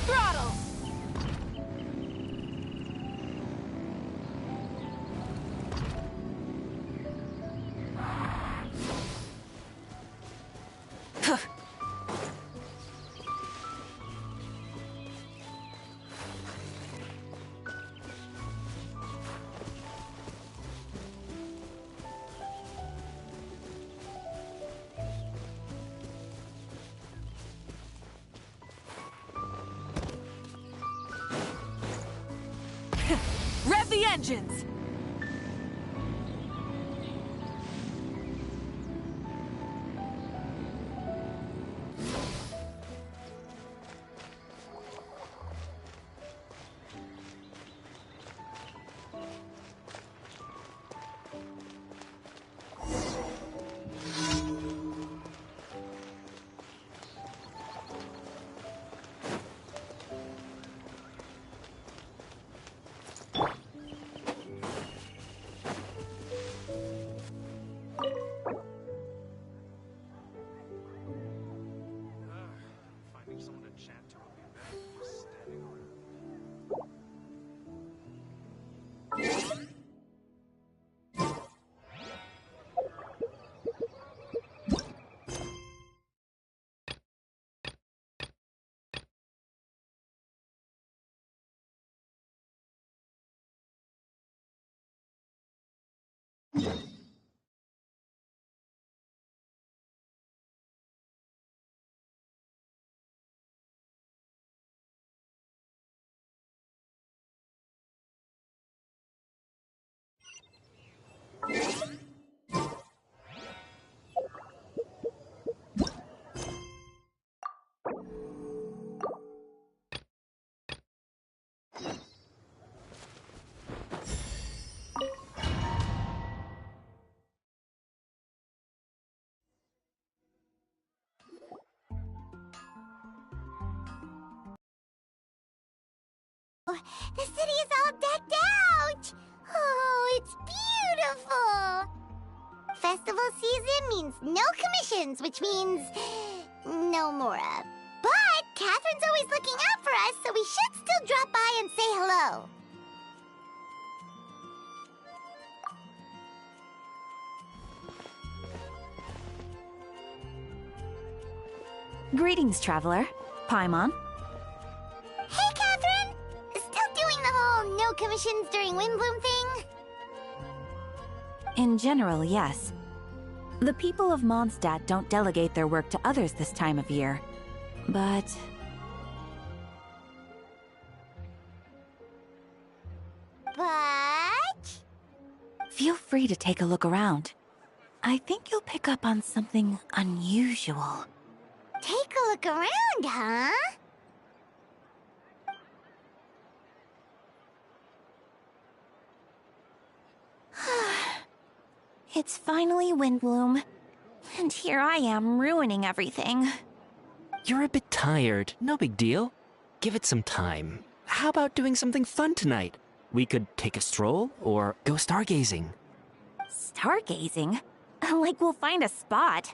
throttle! Rev the engines! The city is all decked out! Oh, it's beautiful! Festival season means no commissions, which means no Mora. But Catherine's always looking out for us, so we should still drop by and say hello. Greetings, traveler. Paimon. Hey, Catherine! Still doing the whole no commissions during Windbloom thing? In general, yes. The people of Mondstadt don't delegate their work to others this time of year. But... feel free to take a look around. I think you'll pick up on something unusual. Take a look around, huh? It's finally Windbloom. And here I am ruining everything. You're a bit tired. No big deal. Give it some time. How about doing something fun tonight? We could take a stroll or go stargazing. Stargazing? Like we'll find a spot.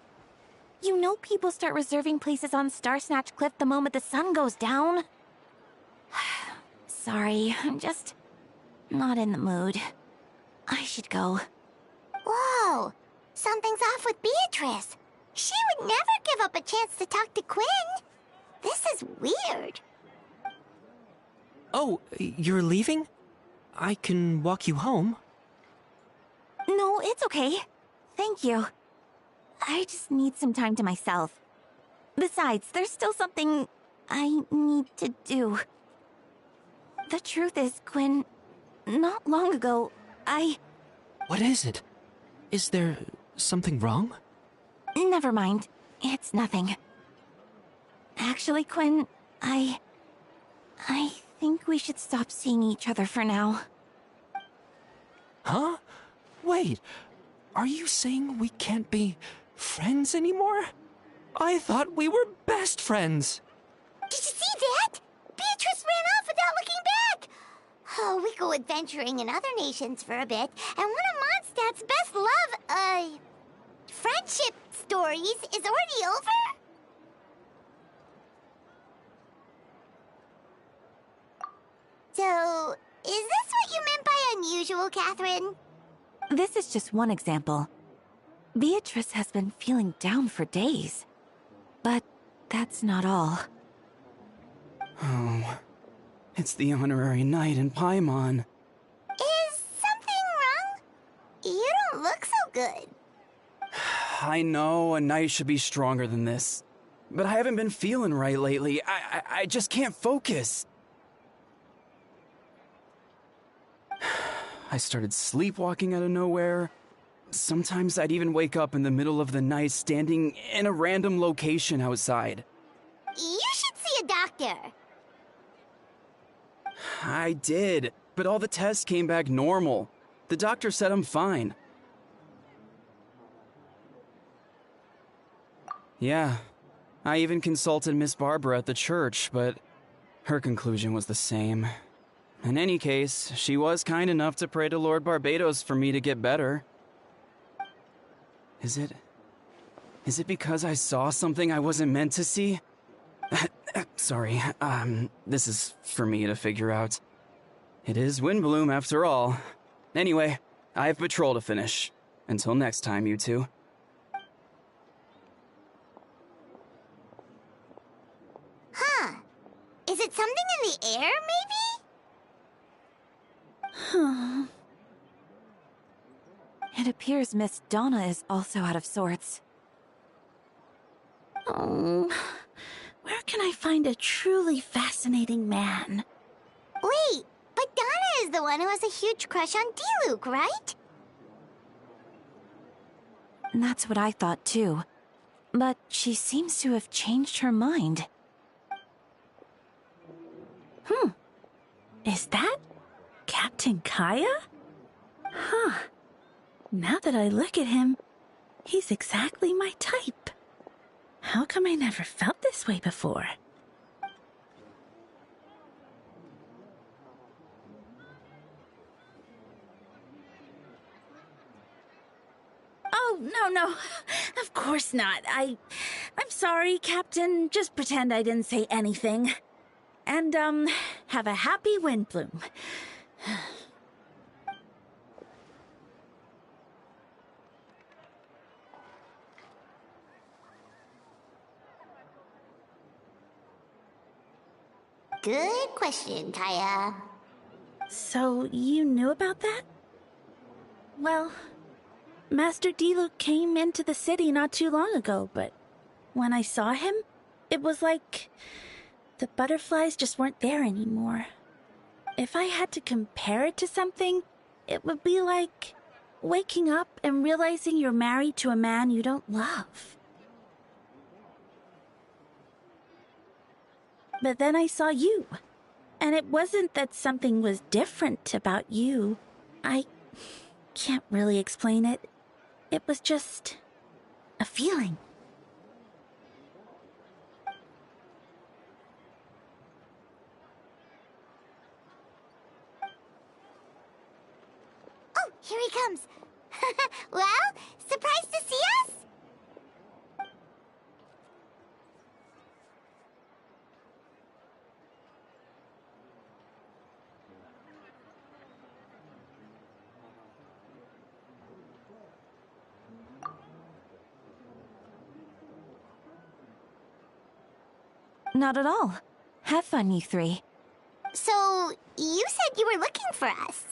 You know people start reserving places on Star Snatch Cliff the moment the sun goes down? Sorry, I'm just not in the mood. I should go. Whoa! Something's off with Beatrice. She would never give up a chance to talk to Quinn. This is weird. Oh, you're leaving? I can walk you home. No, it's okay. Thank you. I just need some time to myself. Besides, there's still something I need to do. The truth is, Quinn, not long ago, What is it? Is there something wrong? Never mind. It's nothing. Actually, Quinn, I think we should stop seeing each other for now. Huh? Wait, are you saying we can't be friends anymore? I thought we were best friends. Did you see that? Beatrice ran off without looking back. Oh, we go adventuring in other nations for a bit, and one of Mondstadt's best love, friendship stories is already over? usual, Catherine. This is just one example. Beatrice has been feeling down for days. But that's not all. Oh, it's the honorary knight in Paimon. Is something wrong? You don't look so good. I know a knight should be stronger than this, but I haven't been feeling right lately. I just can't focus. I started sleepwalking out of nowhere. Sometimes I'd even wake up in the middle of the night standing in a random location outside. You should see a doctor. I did, but all the tests came back normal. The doctor said I'm fine. Yeah, I even consulted Miss Barbara at the church, but her conclusion was the same. In any case, she was kind enough to pray to Lord Barbados for me to get better. Is it because I saw something I wasn't meant to see? Sorry, this is for me to figure out. It is Windbloom after all. Anyway, I have patrol to finish. Until next time, you two. Huh. Is it something in the air, maybe? It appears Miss Donna is also out of sorts. Oh, where can I find a truly fascinating man? Wait, but Donna is the one who has a huge crush on D-Luke, right? That's what I thought too. But she seems to have changed her mind. Is that Captain Kaya? Huh. Now that I look at him, he's exactly my type. How come I never felt this way before? Oh, no. Of course not. I'm sorry, Captain. Just pretend I didn't say anything. And, have a happy Windbloom. Good question, Kaya. So, you knew about that? Well, Master D-Luke came into the city not too long ago, but when I saw him, it was like the butterflies just weren't there anymore. If I had to compare it to something, it would be like waking up and realizing you're married to a man you don't love. But then I saw you, and it wasn't that something was different about you. I can't really explain it. It was just a feeling. Oh, here he comes. Well, surprised to see us? Not at all. Have fun, you three. So, you said you were looking for us.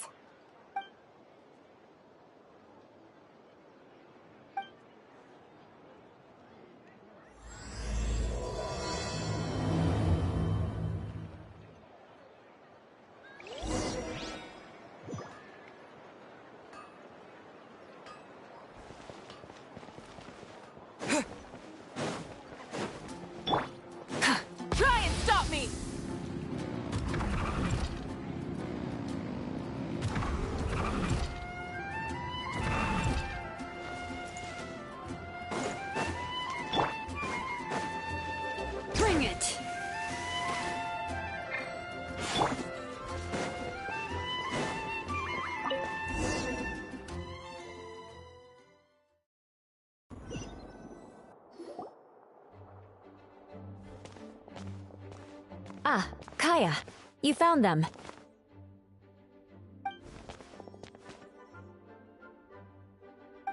Try and stop me! Bring it! Ah, Kaya. You found them.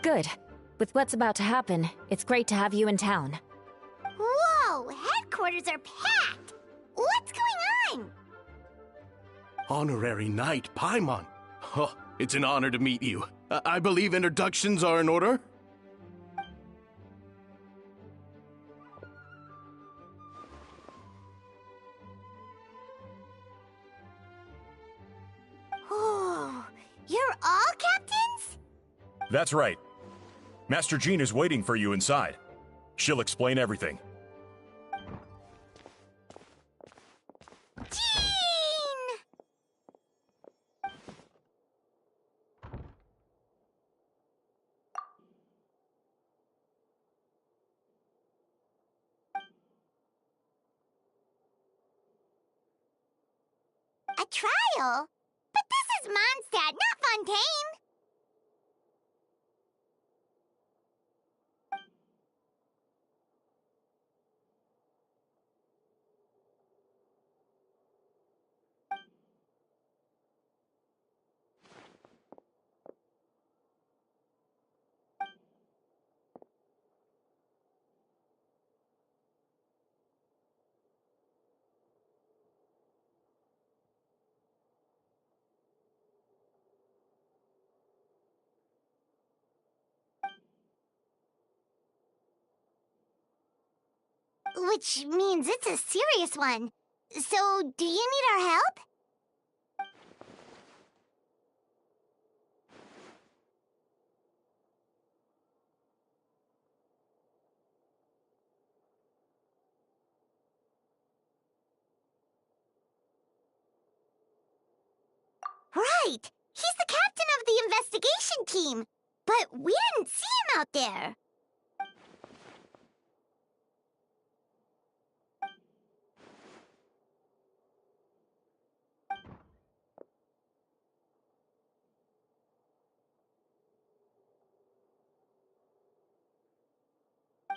Good. With what's about to happen, it's great to have you in town. Whoa! Headquarters are packed! What's going on? Honorary Knight Paimon. Oh, it's an honor to meet you. I believe introductions are in order? Oh, you're all captains? That's right. Master Jean is waiting for you inside. She'll explain everything. Jean! A trial? But this is Mondstadt, not Fontaine! Which means it's a serious one. So, do you need our help? Right! He's the captain of the investigation team! But we didn't see him out there!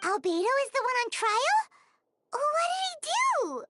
Albedo is the one on trial? What did he do?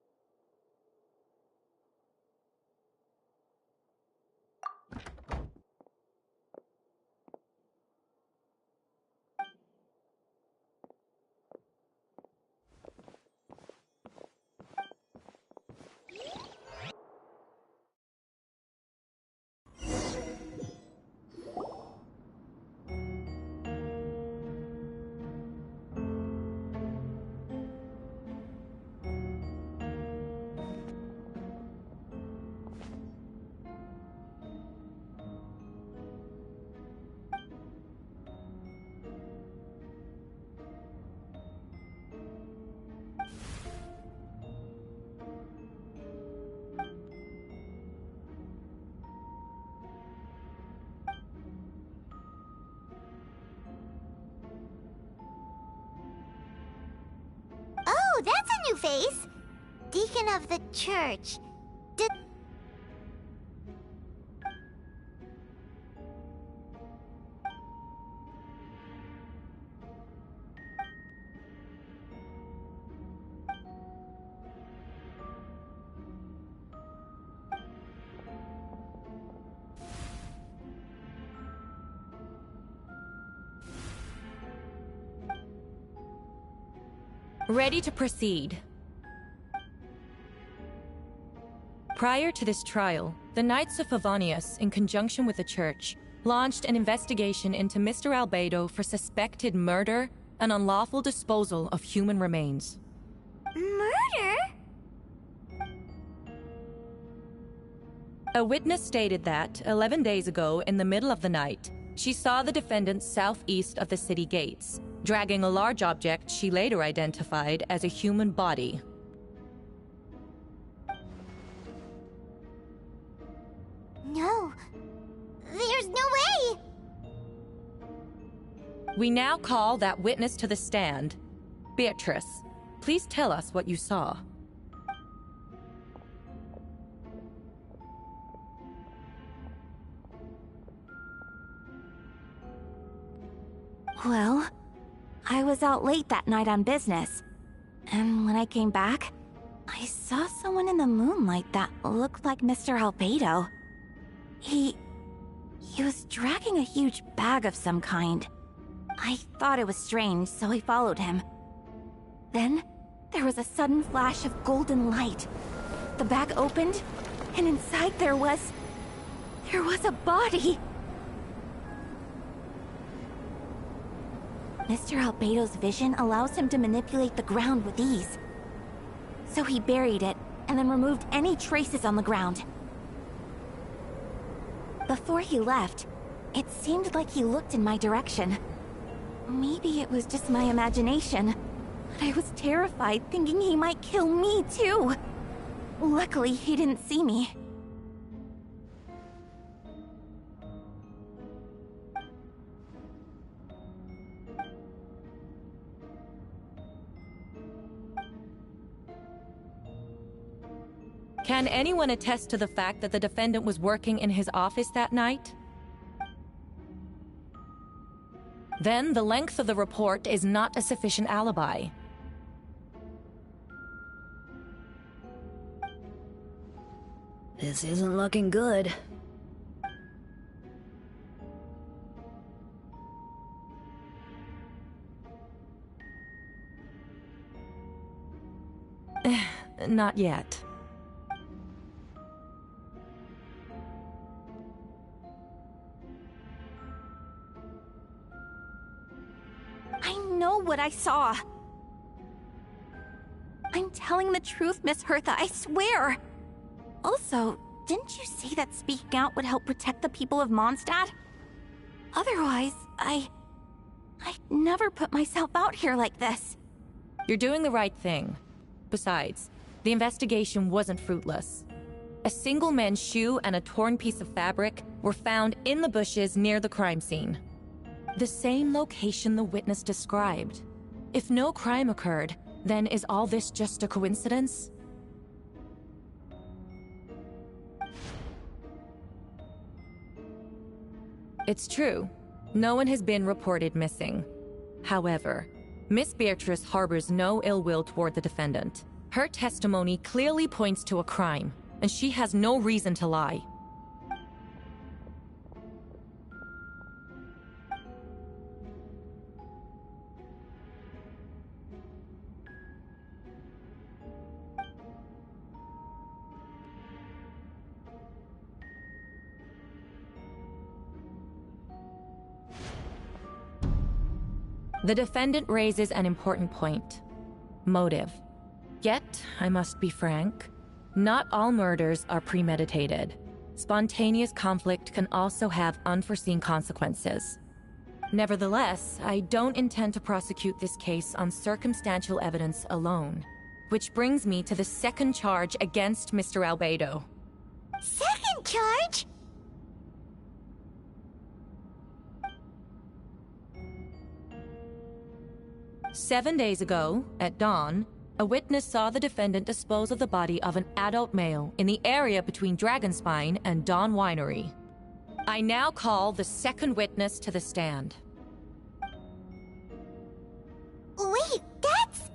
Oh, that's a new face! Deacon of the church. Ready to proceed. Prior to this trial, the Knights of Favonius, in conjunction with the Church, launched an investigation into Mr. Albedo for suspected murder and unlawful disposal of human remains. Murder? A witness stated that, 11 days ago, in the middle of the night, she saw the defendant southeast of the city gates, dragging a large object she later identified as a human body. No. There's no way! We now call that witness to the stand. Beatrice, please tell us what you saw. Well, I was out late that night on business. And when I came back, I saw someone in the moonlight that looked like Mr. Albedo. He was dragging a huge bag of some kind. I thought it was strange, so I followed him. Then, there was a sudden flash of golden light. The bag opened, and inside there was a body! Mr. Albedo's vision allows him to manipulate the ground with ease. So he buried it, and then removed any traces on the ground. Before he left, it seemed like he looked in my direction. Maybe it was just my imagination, but I was terrified thinking he might kill me too. Luckily, he didn't see me. Can anyone attest to the fact that the defendant was working in his office that night? Then the length of the report is not a sufficient alibi. This isn't looking good. Not yet. I know what I saw. I'm telling the truth, Miss Hertha, I swear. Also, didn't you say that speaking out would help protect the people of Mondstadt? Otherwise, I'd never put myself out here like this. You're doing the right thing. Besides, the investigation wasn't fruitless. A single man's shoe and a torn piece of fabric were found in the bushes near the crime scene. The same location the witness described. If no crime occurred, then is all this just a coincidence? It's true. No one has been reported missing. However, Miss Beatrice harbors no ill will toward the defendant. Her testimony clearly points to a crime, and she has no reason to lie. The defendant raises an important point. Motive. Yet, I must be frank, not all murders are premeditated. Spontaneous conflict can also have unforeseen consequences. Nevertheless, I don't intend to prosecute this case on circumstantial evidence alone. Which brings me to the second charge against Mr. Albedo. Second charge? 7 days ago, at dawn, a witness saw the defendant dispose of the body of an adult male in the area between Dragonspine and Dawn Winery. I now call the second witness to the stand. Wait, that's...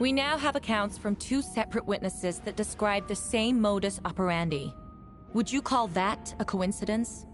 We now have accounts from two separate witnesses that describe the same modus operandi. Would you call that a coincidence?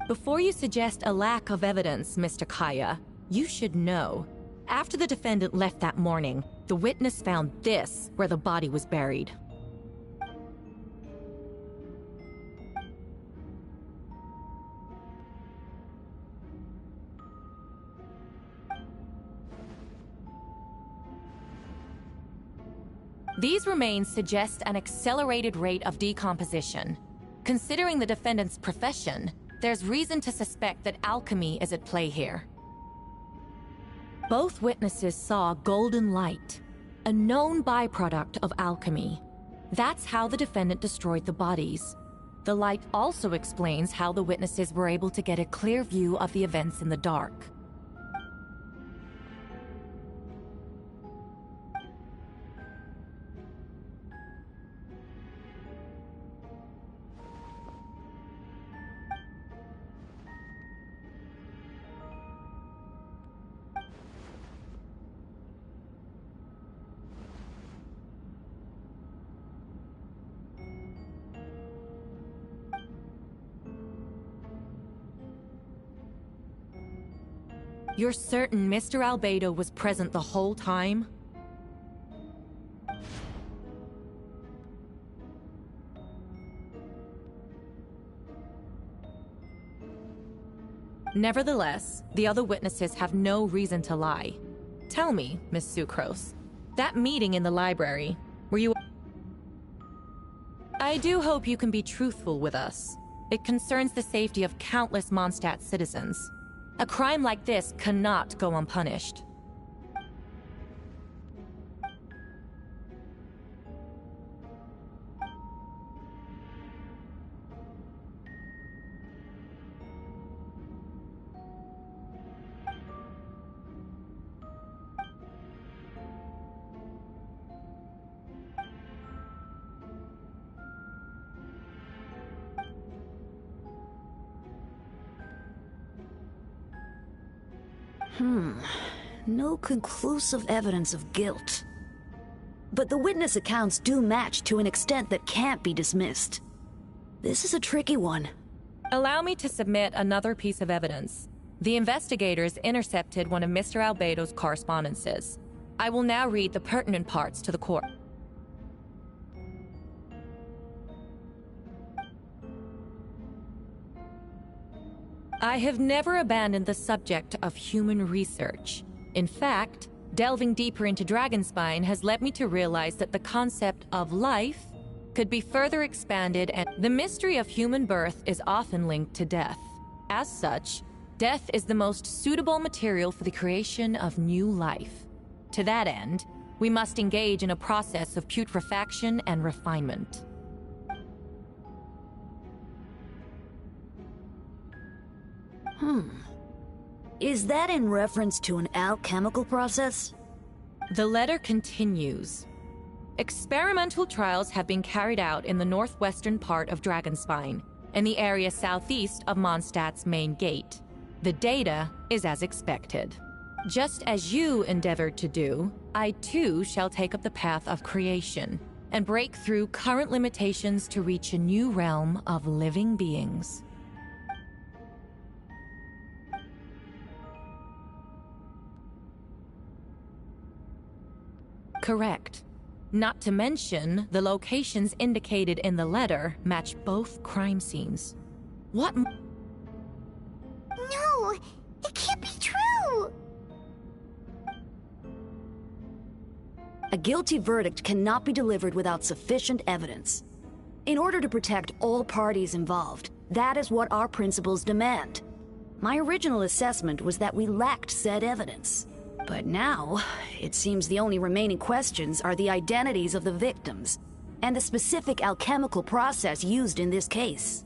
Before you suggest a lack of evidence, Mr. Kaya, you should know. After the defendant left that morning, the witness found this where the body was buried. These remains suggest an accelerated rate of decomposition. Considering the defendant's profession, there's reason to suspect that alchemy is at play here. Both witnesses saw golden light, a known byproduct of alchemy. That's how the defendant destroyed the bodies. The light also explains how the witnesses were able to get a clear view of the events in the dark. You're certain Mr. Albedo was present the whole time? Nevertheless, the other witnesses have no reason to lie. Tell me, Miss Sucrose, that meeting in the library, were you... I do hope you can be truthful with us. It concerns the safety of countless Mondstadt citizens. A crime like this cannot go unpunished. No conclusive evidence of guilt. But the witness accounts do match to an extent that can't be dismissed. This is a tricky one. Allow me to submit another piece of evidence. The investigators intercepted one of Mr. Albedo's correspondences. I will now read the pertinent parts to the court. I have never abandoned the subject of human research. In fact, delving deeper into Dragonspine has led me to realize that the concept of life could be further expanded, and the mystery of human birth is often linked to death. As such, death is the most suitable material for the creation of new life. To that end, we must engage in a process of putrefaction and refinement. Is that in reference to an alchemical process? The letter continues. Experimental trials have been carried out in the northwestern part of Dragonspine, in the area southeast of Mondstadt's main gate. The data is as expected. Just as you endeavored to do, I too shall take up the path of creation, and break through current limitations to reach a new realm of living beings. Correct. Not to mention, the locations indicated in the letter match both crime scenes. What? No! It can't be true! A guilty verdict cannot be delivered without sufficient evidence. In order to protect all parties involved, that is what our principles demand. My original assessment was that we lacked said evidence. But now, it seems the only remaining questions are the identities of the victims, and the specific alchemical process used in this case.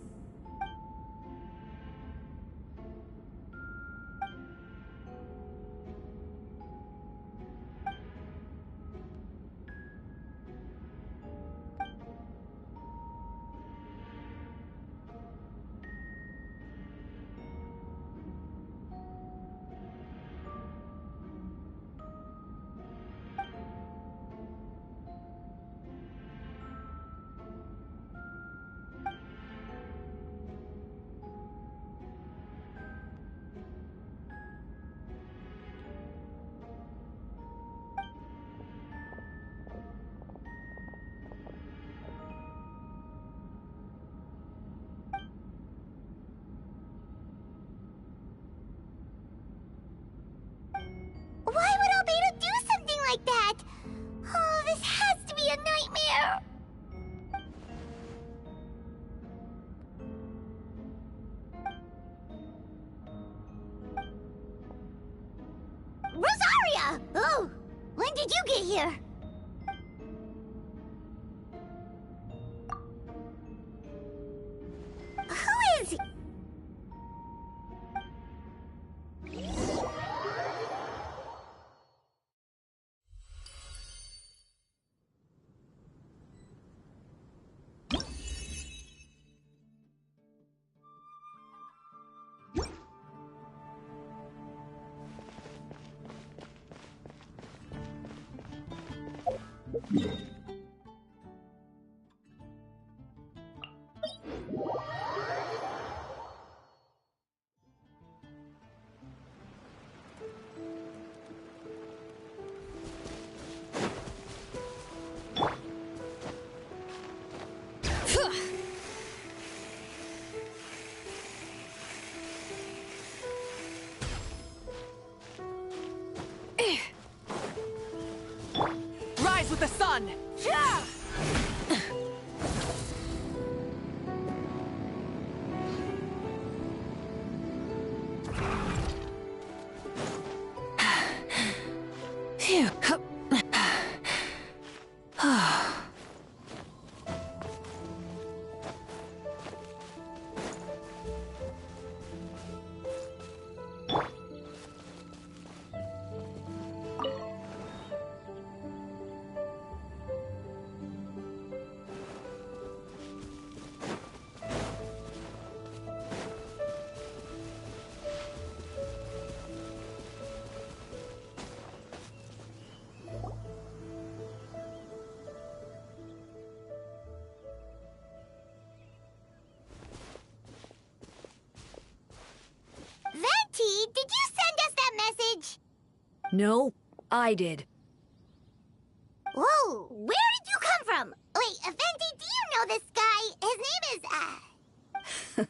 Oh! When did you get here? Who is he? Rise with the sun! Phew. Venti, did you send us that message? No, I did. Whoa, where did you come from? Wait, Venti, do you know this guy? His name is,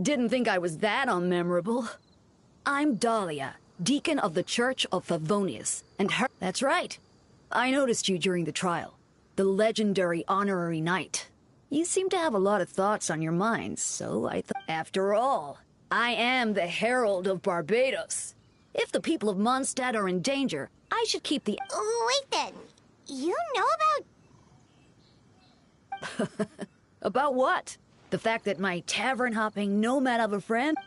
Didn't think I was that unmemorable. I'm Dahlia, deacon of the Church of Favonius, and her— That's right. I noticed you during the trial. The legendary honorary knight. You seem to have a lot of thoughts on your mind, so I thought— After all, I am the Herald of Barbados. If the people of Mondstadt are in danger, I should keep the— Wait then, you know about— About what? The fact that my tavern-hopping nomad of a friend—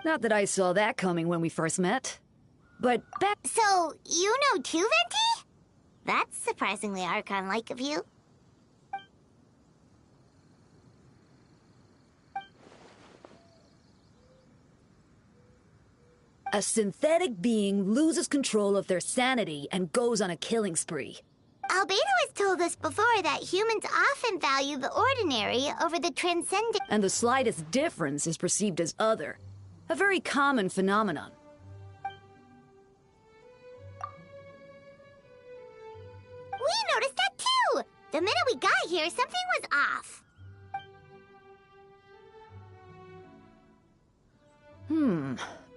Not that I saw that coming when we first met. But back— So, you know too, Venti? That's surprisingly Archon-like of you. A synthetic being loses control of their sanity and goes on a killing spree. Albedo has told us before that humans often value the ordinary over the transcendent. And the slightest difference is perceived as other. A very common phenomenon. We noticed that too! The minute we got here, something was off.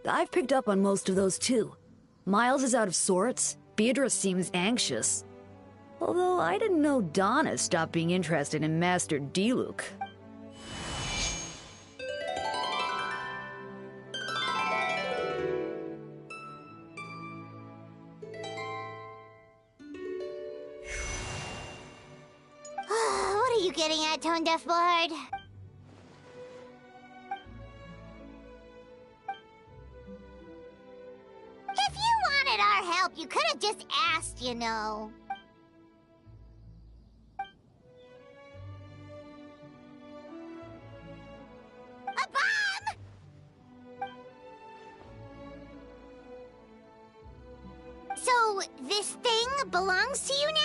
I've picked up on most of those too. Miles is out of sorts. Beatrice seems anxious. Although I didn't know Donna stopped being interested in Master Diluc. What are you getting at, Tone Deaf Board? If you wanted our help, you could have just asked, you know. A bomb! So, this thing belongs to you now?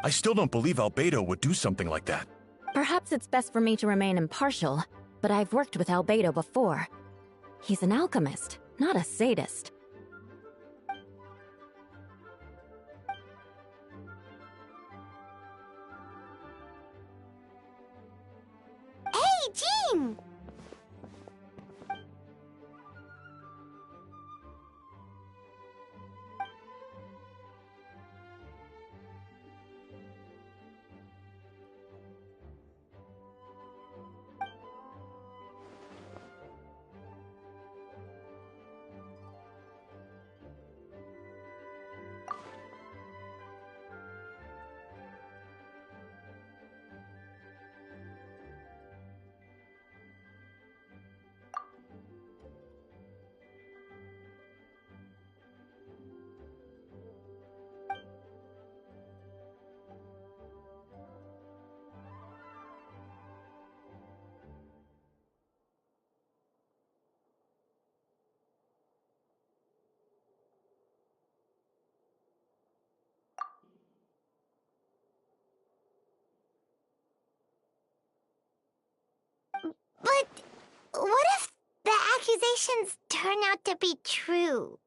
I still don't believe Albedo would do something like that. Perhaps it's best for me to remain impartial, but I've worked with Albedo before. He's an alchemist, not a sadist. Hey, Jean! But what if the accusations turn out to be true?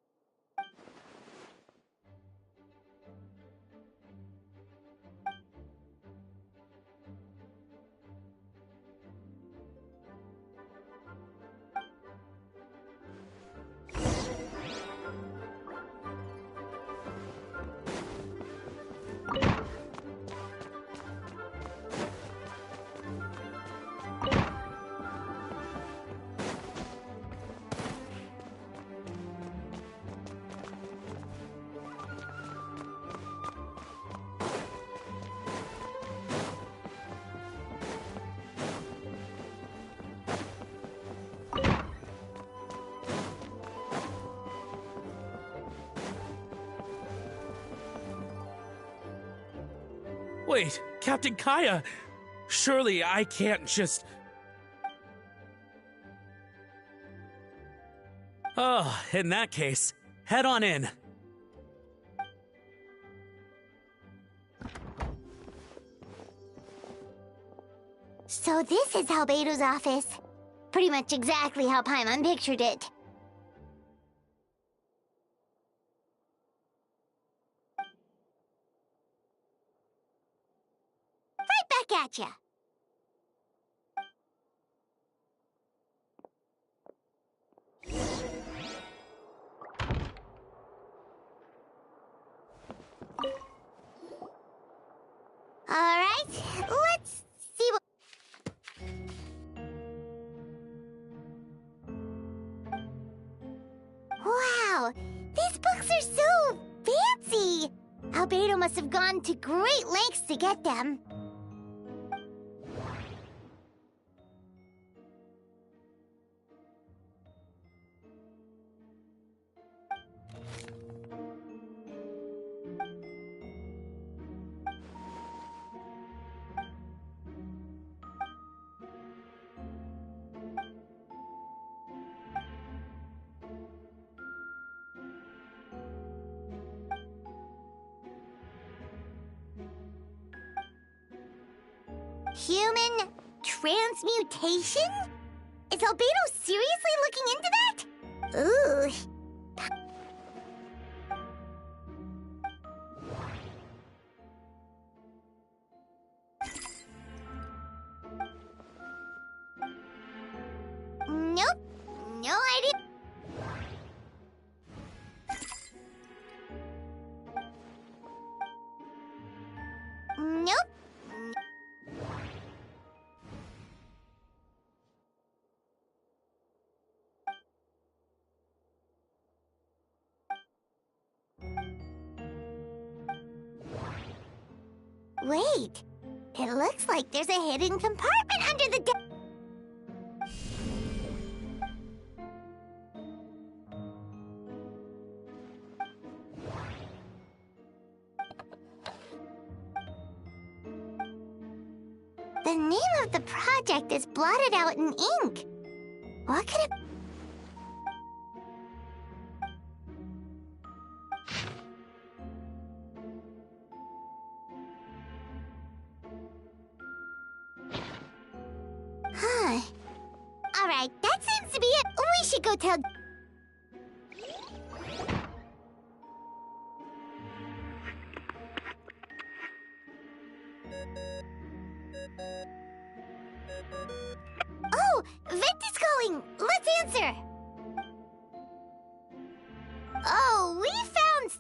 Wait, Captain Kaya! Surely I can't just... Oh, in that case, head on in. So this is Albedo's office. Pretty much exactly how Paimon pictured it. Right back at ya. Alright, let's see what... Wow, these books are so fancy! Albedo must have gone to great lengths to get them. Human transmutation? Is Albedo seriously looking into that? Ooh. Nope. No idea. Nope. Wait, it looks like there's a hidden compartment under the The name of the project is blotted out in ink. What could it... Huh. Alright, that seems to be it. We should go tell... Oh! Victor's calling! Let's answer! Oh, we found...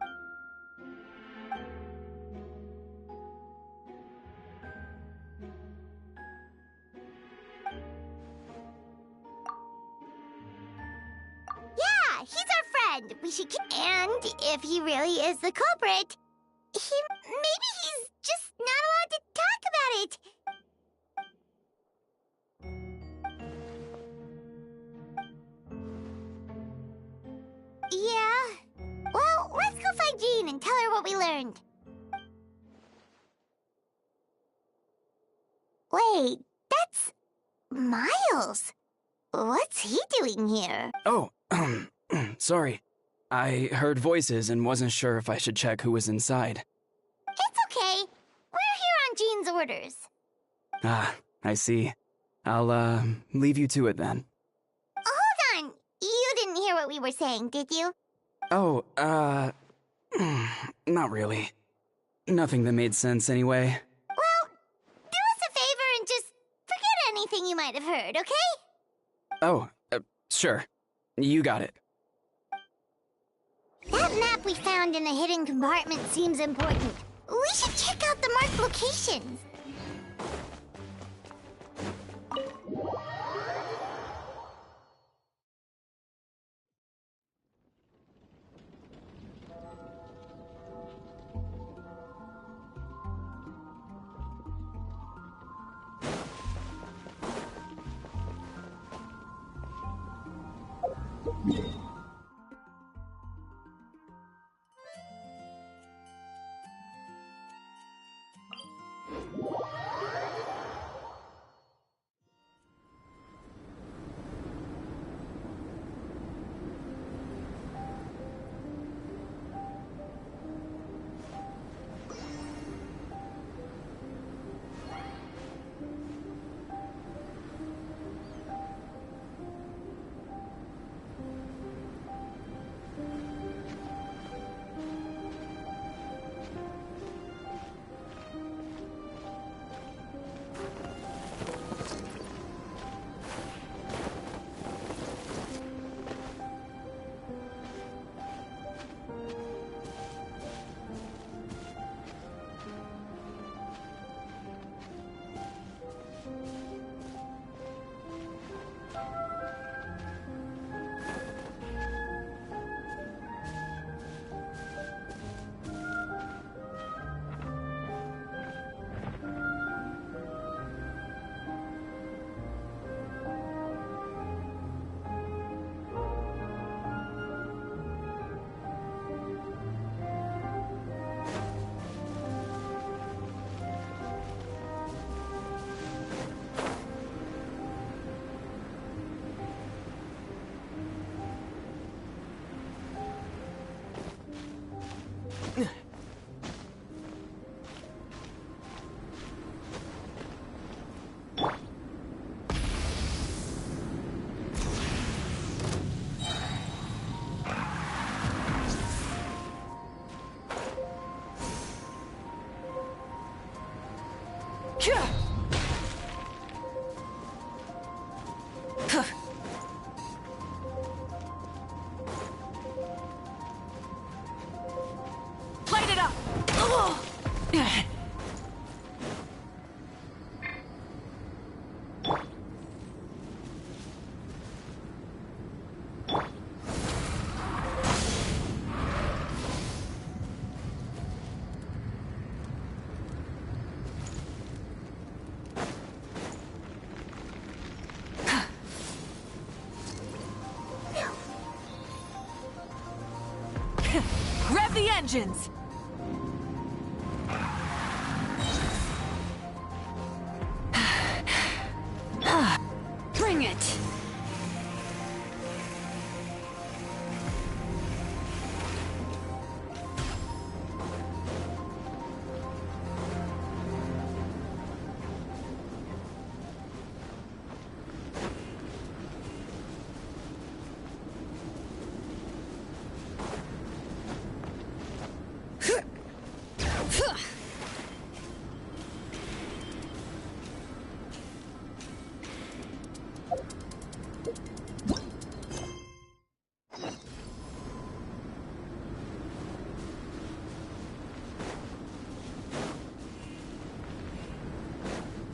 Yeah, he's our friend. We should... And if he really is the culprit, maybe he's just not allowed to talk about it. Yeah. Well, let's go find Jean and tell her what we learned. Wait, that's... Miles. What's he doing here? Oh, sorry. I heard voices and wasn't sure if I should check who was inside. It's okay. We're here on Jean's orders. Ah, I see. I'll, leave you to it then. Hold on. You didn't hear what we were saying, did you? Oh, not really. Nothing that made sense anyway. Well, do us a favor and just forget anything you might have heard, okay? Oh, sure. You got it. That map we found in the hidden compartment seems important. We should check out the marked locations. Light it up! engines! Bring it!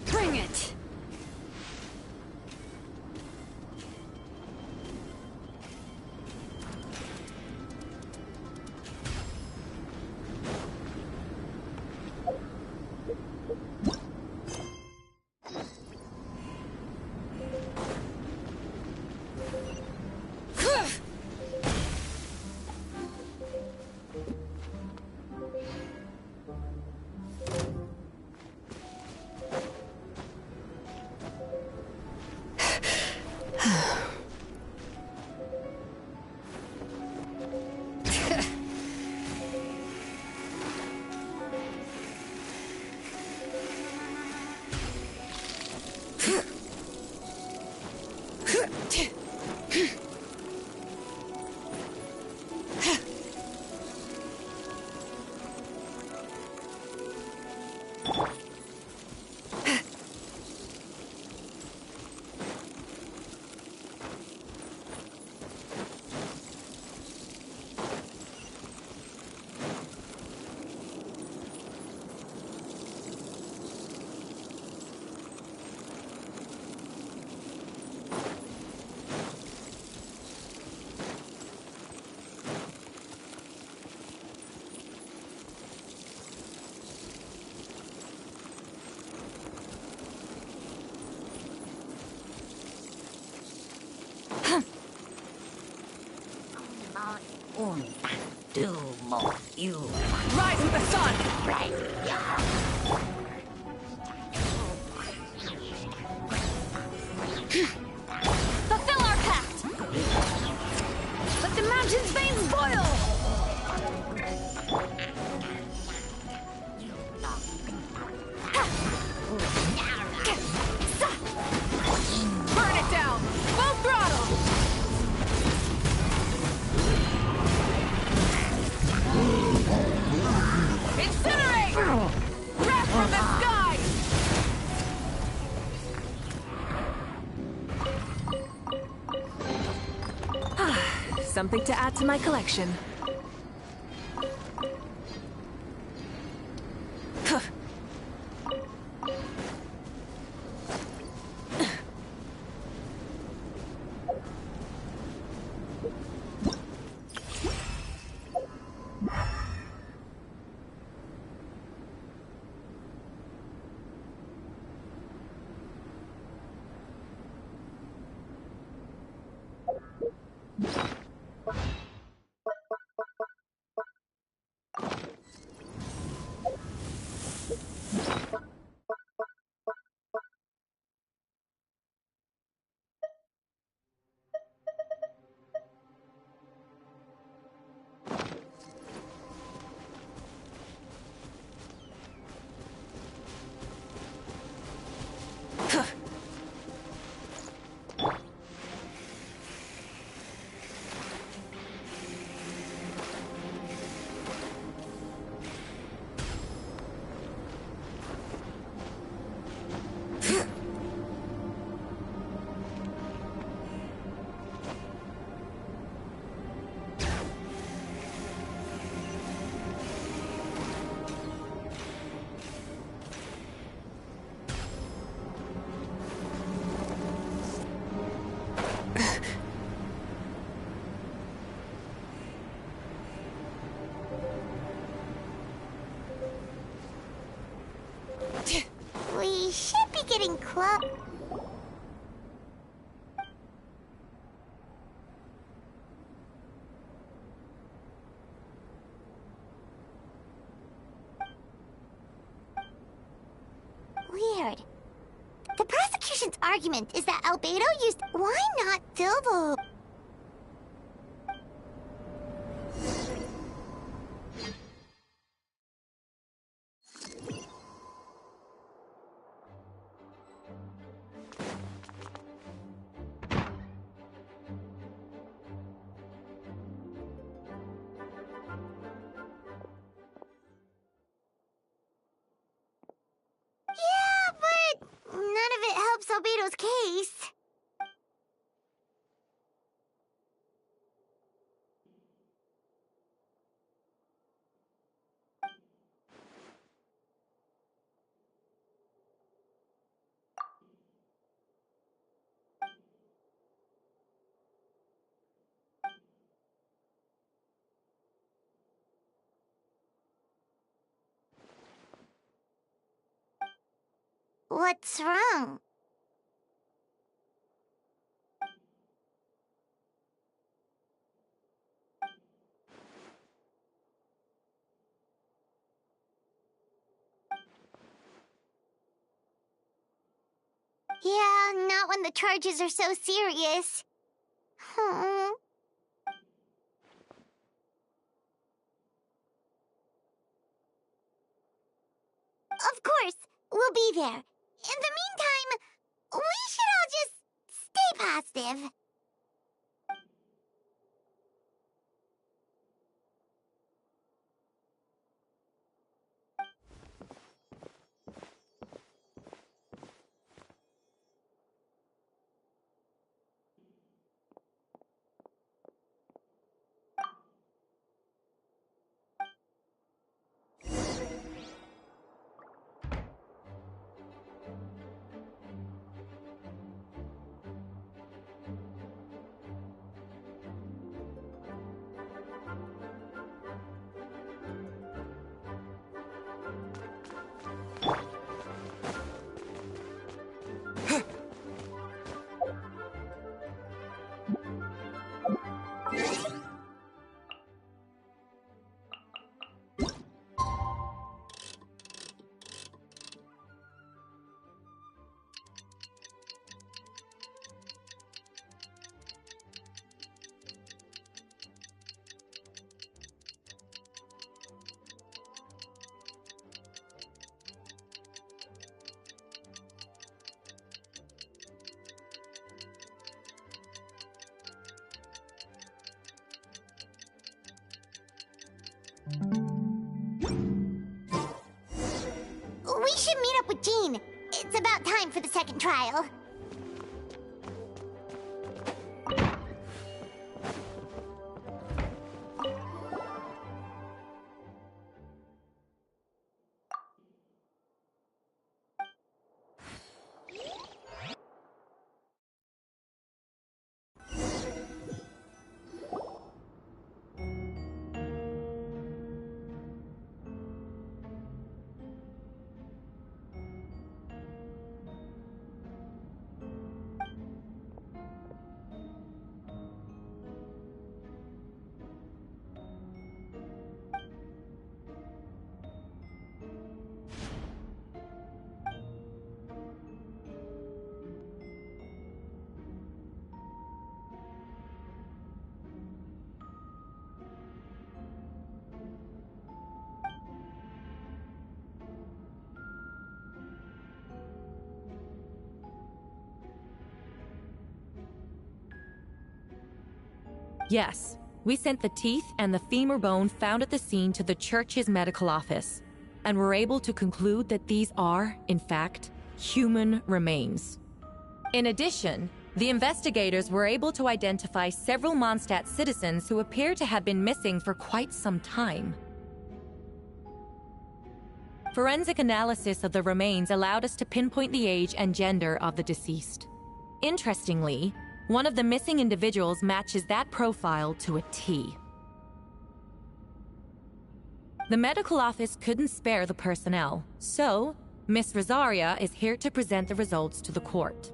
Bring it! Rise with the sun! Fulfill our pact! Let the mountain's veins boil! Burn it down! Full throttle! Incinerate! Wrath from the sky! Something to add to my collection. We should be getting close. Weird. The prosecution's argument is that Albedo used... Why not Dilbo? Yeah, but none of it helps Albedo's case. What's wrong? Yeah, not when the charges are so serious. Hmm. Of course, we'll be there. In the meantime, we should all just stay positive. We should meet up with Jean. It's about time for the second trial. Yes, we sent the teeth and the femur bone found at the scene to the church's medical office, and were able to conclude that these are, in fact, human remains. In addition, the investigators were able to identify several Mondstadt citizens who appear to have been missing for quite some time. Forensic analysis of the remains allowed us to pinpoint the age and gender of the deceased. Interestingly, one of the missing individuals matches that profile to a T. The medical office couldn't spare the personnel, so Miss Rosaria is here to present the results to the court.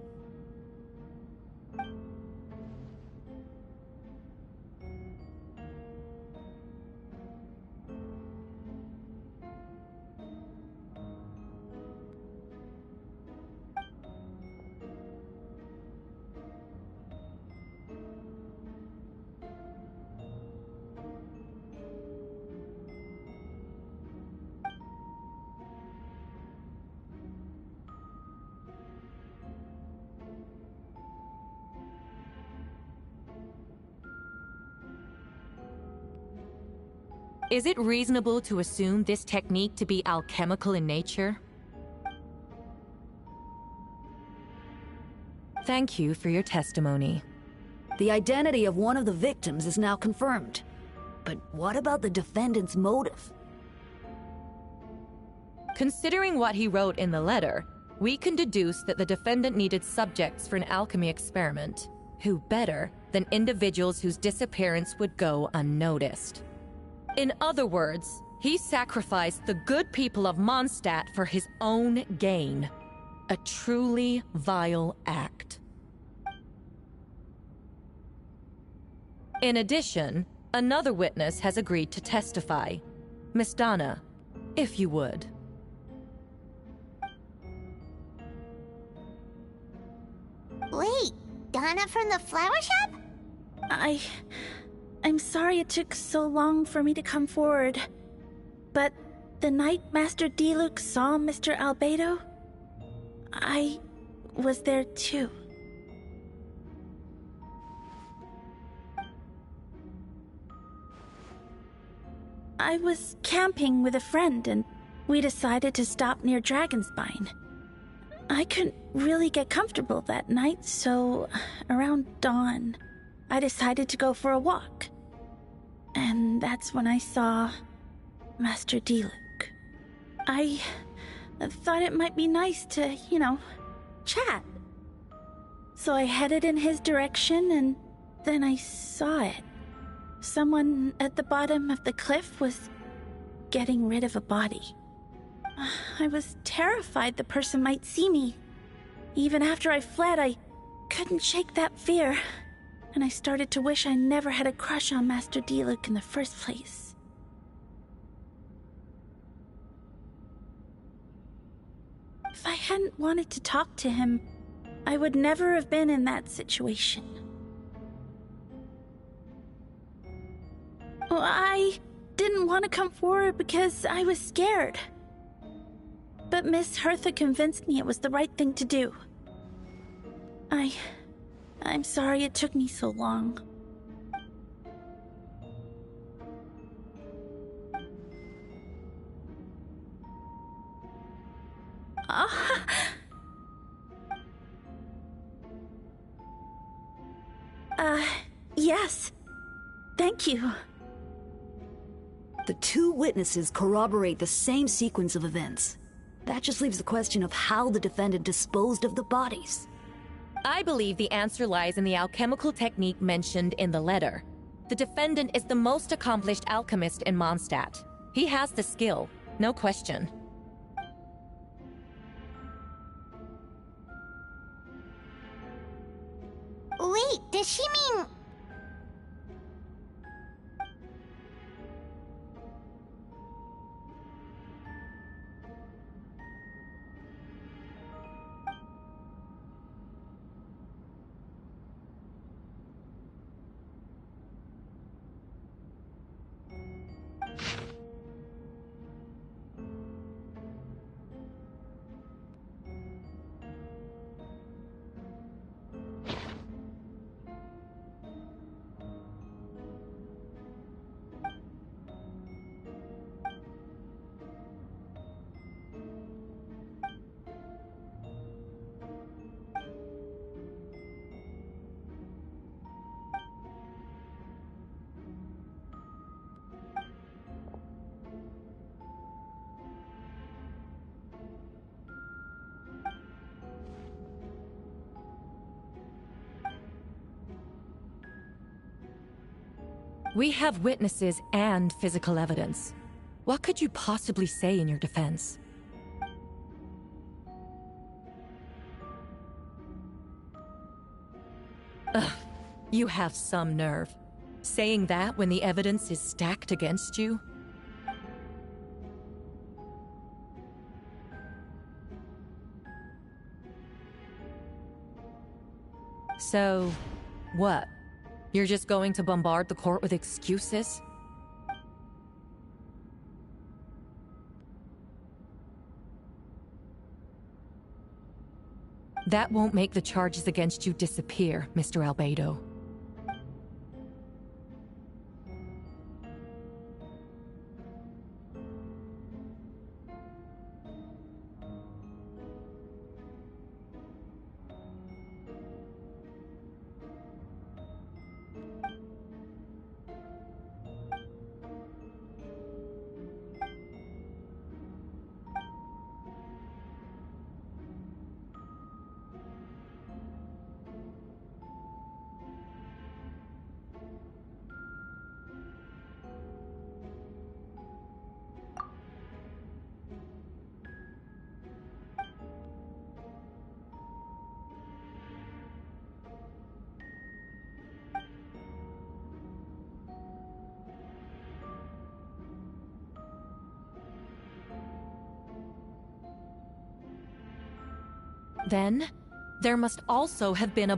Is it reasonable to assume this technique to be alchemical in nature? Thank you for your testimony. The identity of one of the victims is now confirmed. But what about the defendant's motive? Considering what he wrote in the letter, we can deduce that the defendant needed subjects for an alchemy experiment. Who better than individuals whose disappearance would go unnoticed? In other words, he sacrificed the good people of Mondstadt for his own gain. A truly vile act. In addition, another witness has agreed to testify. Miss Donna, if you would. Wait, Donna from the flower shop? I'm sorry it took so long for me to come forward. But the night Master Diluc saw Mr. Albedo, I was there too. I was camping with a friend and we decided to stop near Dragonspine. I couldn't really get comfortable that night, so around dawn, I decided to go for a walk. And that's when I saw Master Diluc. I thought it might be nice to, chat. So I headed in his direction and then I saw it. Someone at the bottom of the cliff was getting rid of a body. I was terrified the person might see me. Even after I fled, I couldn't shake that fear. And I started to wish I never had a crush on Master Diluc in the first place. If I hadn't wanted to talk to him, I would never have been in that situation. Well, I didn't want to come forward because I was scared. But Miss Hertha convinced me it was the right thing to do. I'm sorry it took me so long. Yes. Thank you. The two witnesses corroborate the same sequence of events. That just leaves the question of how the defendant disposed of the bodies. I believe the answer lies in the alchemical technique mentioned in the letter. The defendant is the most accomplished alchemist in Mondstadt. He has the skill, no question. Wait, does she mean... We have witnesses and physical evidence. What could you possibly say in your defense? Ugh, you have some nerve. Saying that when the evidence is stacked against you? So, what? You're just going to bombard the court with excuses? That won't make the charges against you disappear, Mr. Albedo. Then, there must also have been a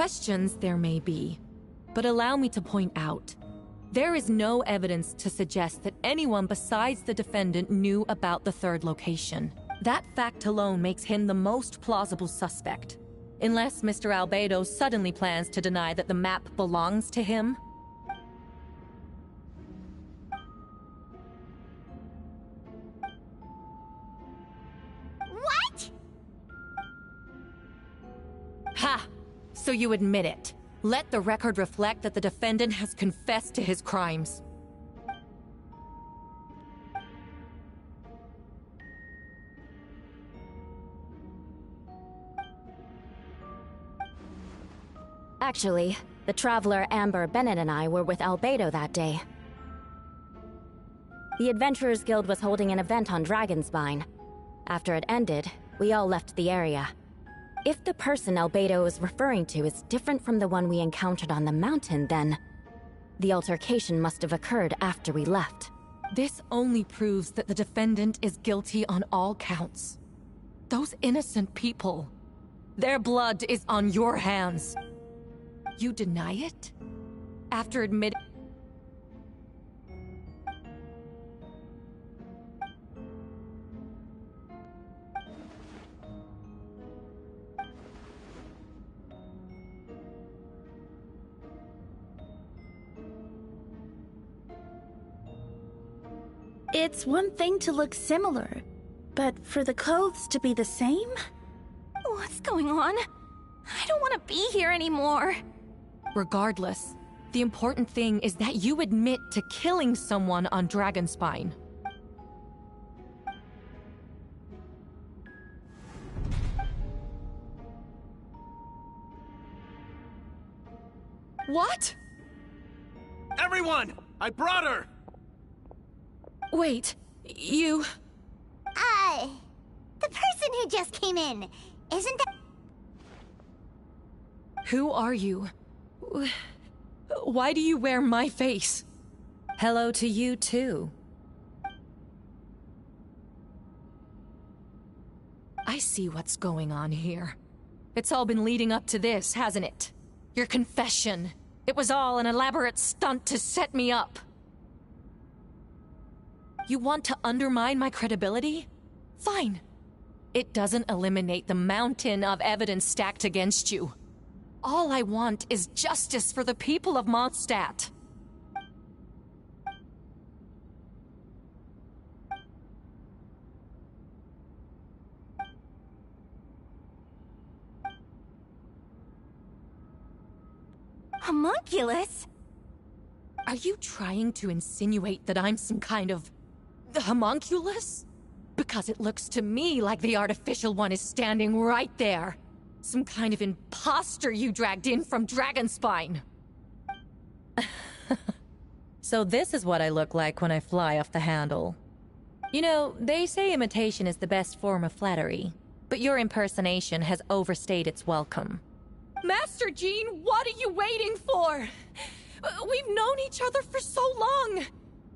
questions there may be, but allow me to point out, there is no evidence to suggest that anyone besides the defendant knew about the third location. That fact alone makes him the most plausible suspect. Unless Mr. Albedo suddenly plans to deny that the map belongs to him. What? Ha! So you admit it. Let the record reflect that the defendant has confessed to his crimes. Actually, the traveler Amber, Bennett, and I were with Albedo that day. The Adventurers Guild was holding an event on Dragonspine. After it ended, we all left the area. If the person Albedo is referring to is different from the one we encountered on the mountain, then the altercation must have occurred after we left. This only proves that the defendant is guilty on all counts. Those innocent people, their blood is on your hands. You deny it? After admitting... It's one thing to look similar, but for the clothes to be the same? What's going on? I don't want to be here anymore. Regardless, the important thing is that you admit to killing someone on Dragonspine. What? Everyone! I brought her! Wait, you... The person who just came in, isn't that... Who are you? Why do you wear my face? Hello to you, too. I see what's going on here. It's all been leading up to this, hasn't it? Your confession. It was all an elaborate stunt to set me up. You want to undermine my credibility? Fine. It doesn't eliminate the mountain of evidence stacked against you. All I want is justice for the people of Mondstadt. Homunculus? Are you trying to insinuate that I'm some kind of... homunculus? Because it looks to me like the artificial one is standing right there. Some kind of imposter you dragged in from Dragonspine. So this is what I look like when I fly off the handle. You know, they say imitation is the best form of flattery, but your impersonation has overstayed its welcome. Master Jean, what are you waiting for? We've known each other for so long.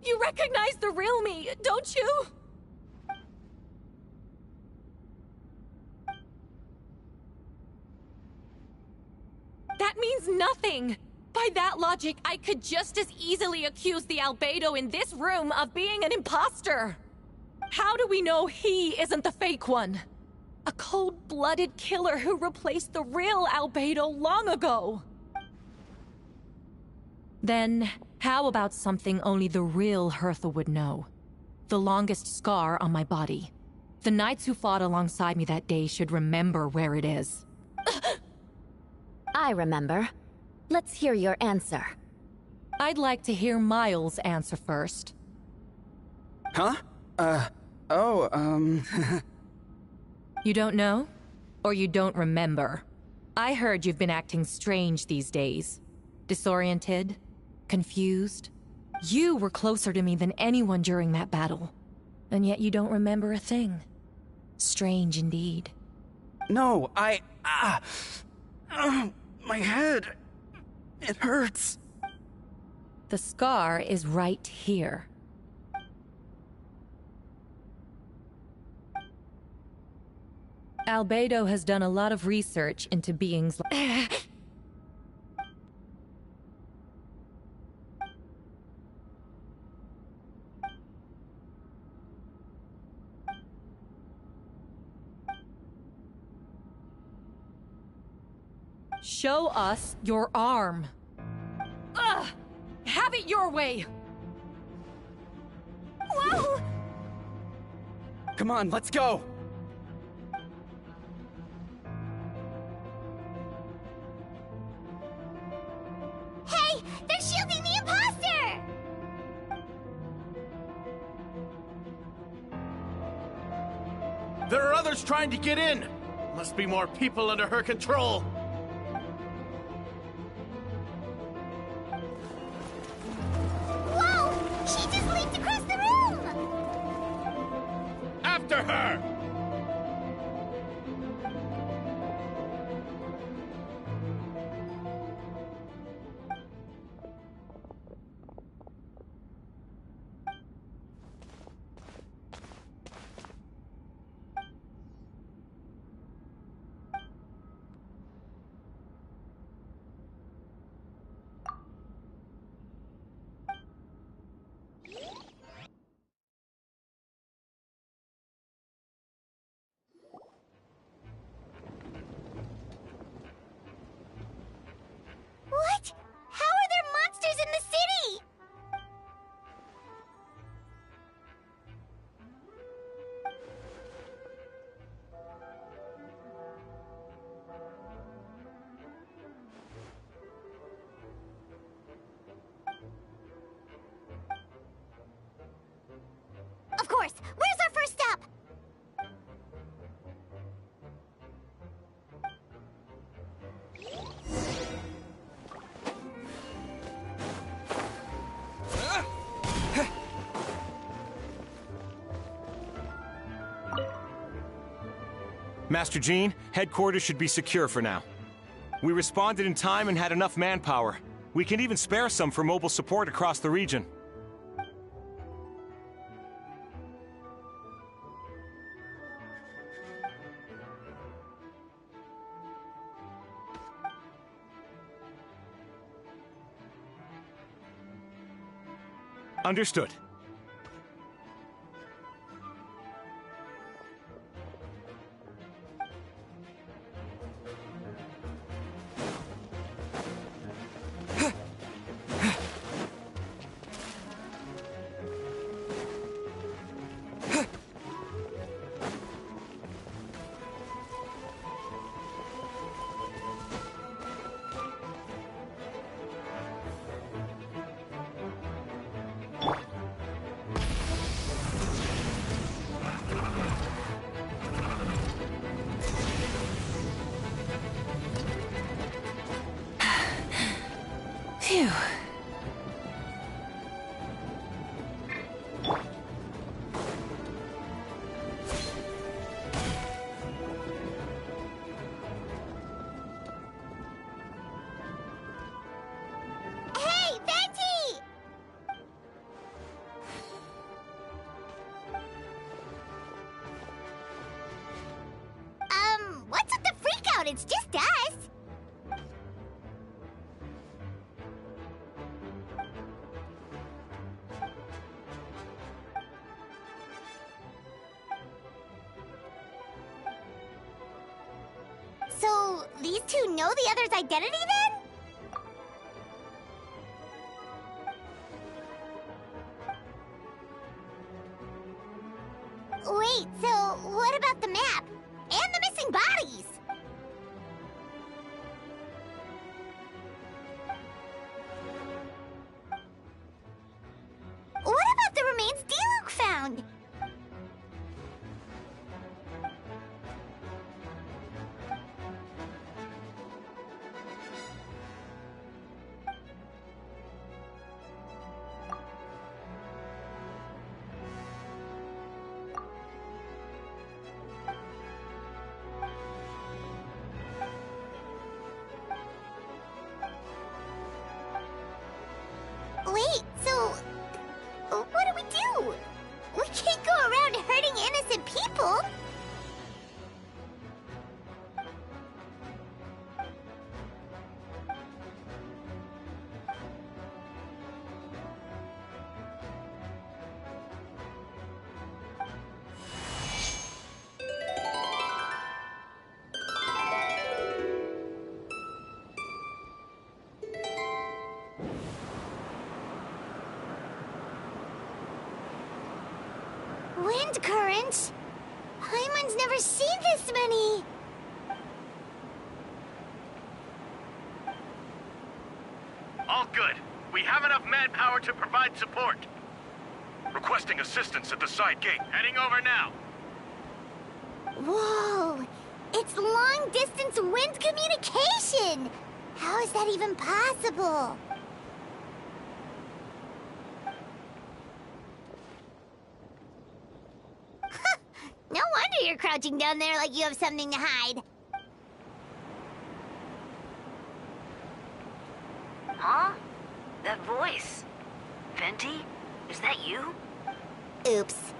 You recognize the real me, don't you? That means nothing! By that logic, I could just as easily accuse the Albedo in this room of being an imposter! How do we know he isn't the fake one? A cold-blooded killer who replaced the real Albedo long ago! Then, how about something only the real Hertha would know? The longest scar on my body. The knights who fought alongside me that day should remember where it is. I remember. Let's hear your answer. I'd like to hear Miles' answer first. Huh? You don't know? Or you don't remember? I heard you've been acting strange these days. Disoriented? Confused? You were closer to me than anyone during that battle. And yet you don't remember a thing. Strange indeed. No, my head. It hurts. The scar is right here. Albedo has done a lot of research into beings like... Show us your arm. Ugh! Have it your way! Whoa! Come on, let's go! Hey! They're shielding the imposter! There are others trying to get in! Must be more people under her control! Whoa! She just leaped across the room! After her! Master Jean, headquarters should be secure for now. We responded in time and had enough manpower. We can even spare some for mobile support across the region. Understood. Phew. Hey, Venti! What's with the freakout? It's just us. So, these two know the other's identity then? Wait, so what about the map? And the missing bodies? What about the remains Diluc found? Wait, so what do? We can't go around hurting innocent people. Wind currents? Paimon's never seen this many! All good. We have enough manpower to provide support. Requesting assistance at the side gate. Heading over now. Whoa! It's long-distance wind communication! How is that even possible? No wonder you're crouching down there like you have something to hide. Huh? That voice. Venti? Is that you? Oops.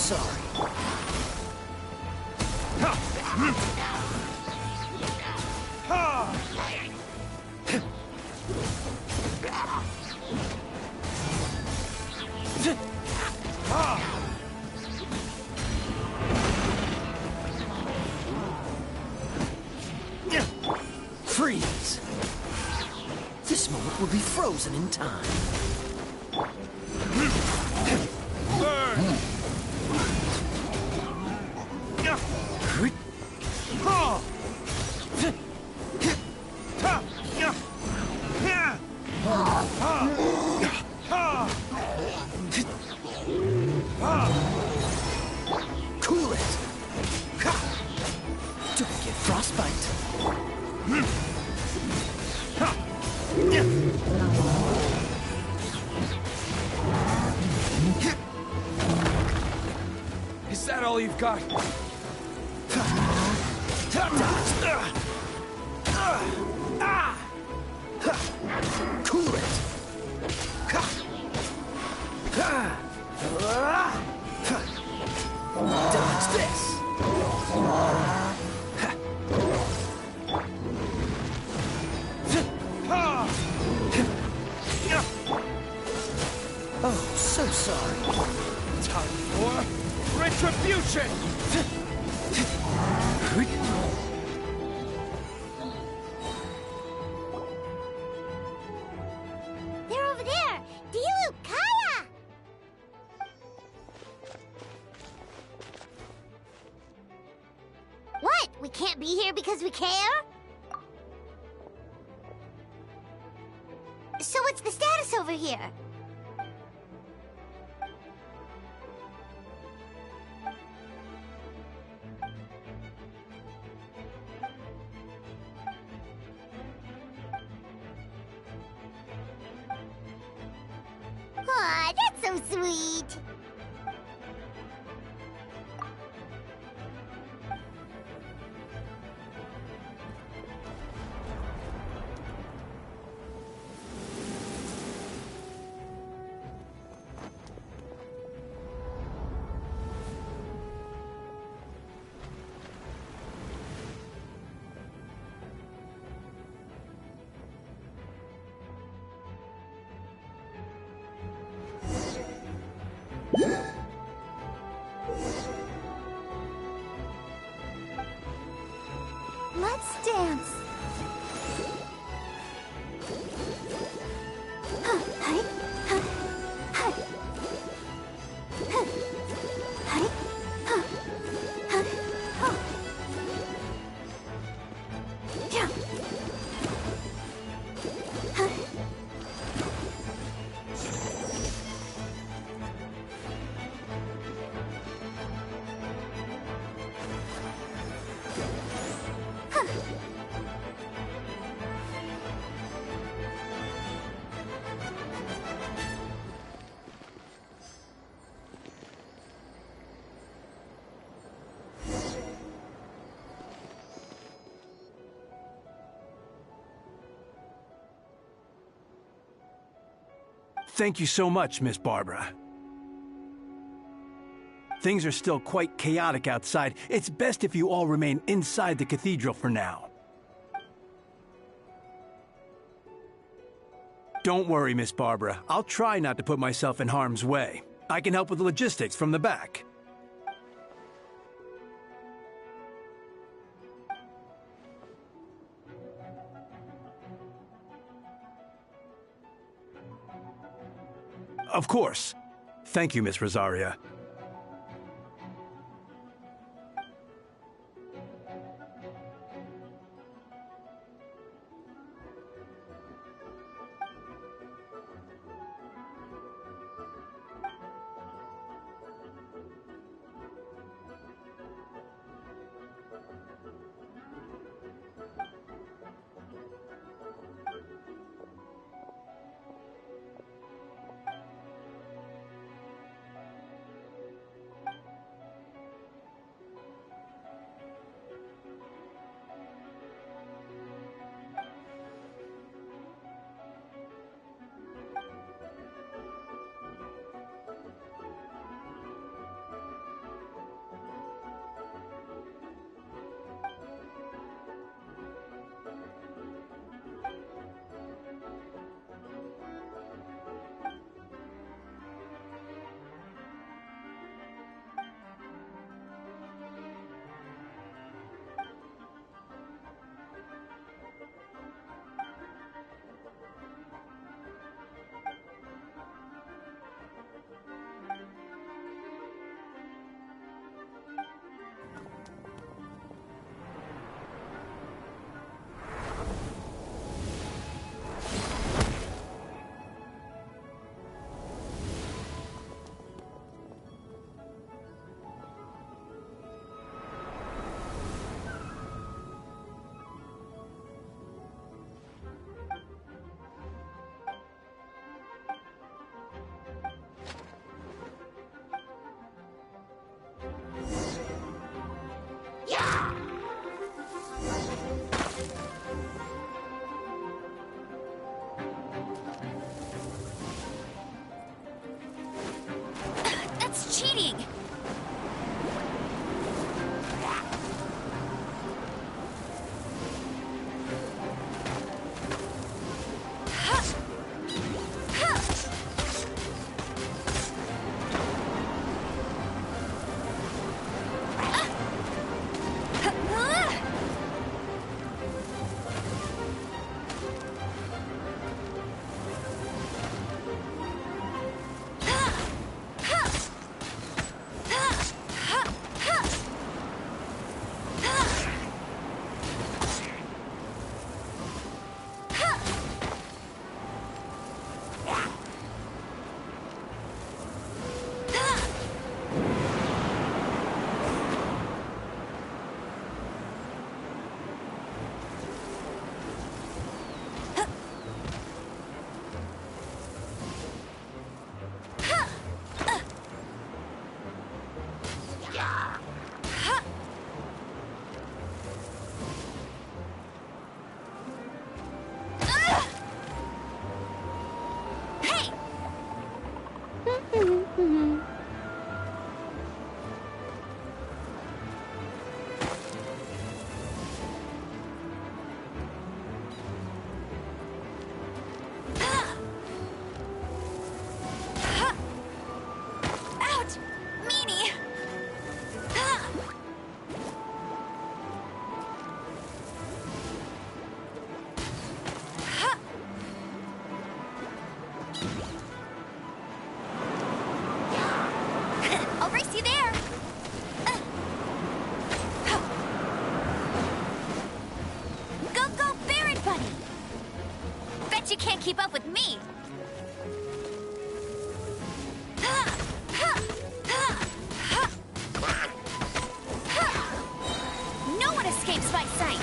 sorry. Freeze! This moment will be frozen in time. Burn! Cool it! Don't get frostbite. Is that all you've got? Cool it! Dodge this! Oh, so sorry. Time for retribution! They're over there! Dilu, Kaya! What? We can't be here because we care? So what's the status over here? Aw, that's so sweet. Let's dance. Thank you so much, Miss Barbara. Things are still quite chaotic outside. It's best if you all remain inside the cathedral for now. Don't worry, Miss Barbara. I'll try not to put myself in harm's way. I can help with the logistics from the back. Of course. Thank you, Miss Rosaria. That's cheating! Keep up with me! No one escapes my sight!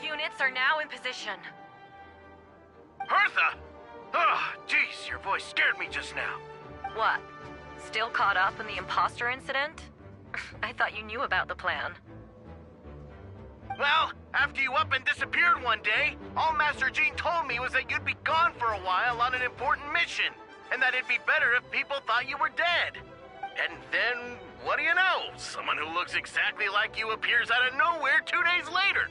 Units are now in position. Hertha! Ugh, jeez, your voice scared me just now. What? Still caught up in the imposter incident? I thought you knew about the plan. Well, after you up and disappeared one day, all Master Jean told me was that you'd be gone for a while on an important mission, and that it'd be better if people thought you were dead. And then, what do you know? Someone who looks exactly like you appears out of nowhere 2 days later.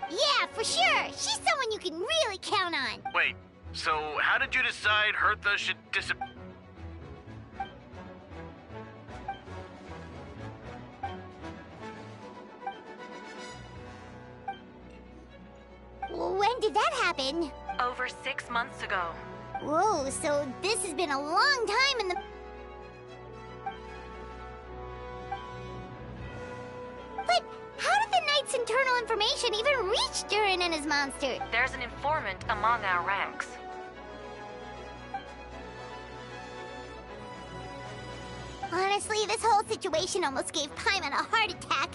Yeah, for sure. She's someone you can really count on. Wait, so how did you decide Hertha should disappear? When did that happen? Over 6 months ago. Whoa, so this has been a long time in the... But how did the Knight's internal information even reach Durin and his monster? There's an informant among our ranks. Honestly, this whole situation almost gave Paimon a heart attack.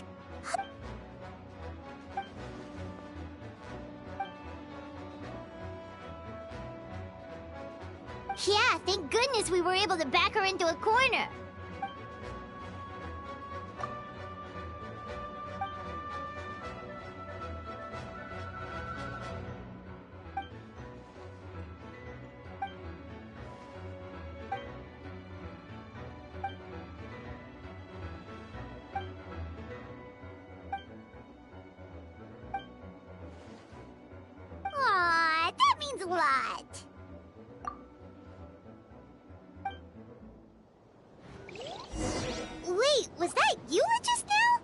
Yeah, thank goodness we were able to back her into a corner. Aw, that means a lot. Wait, was that you just now?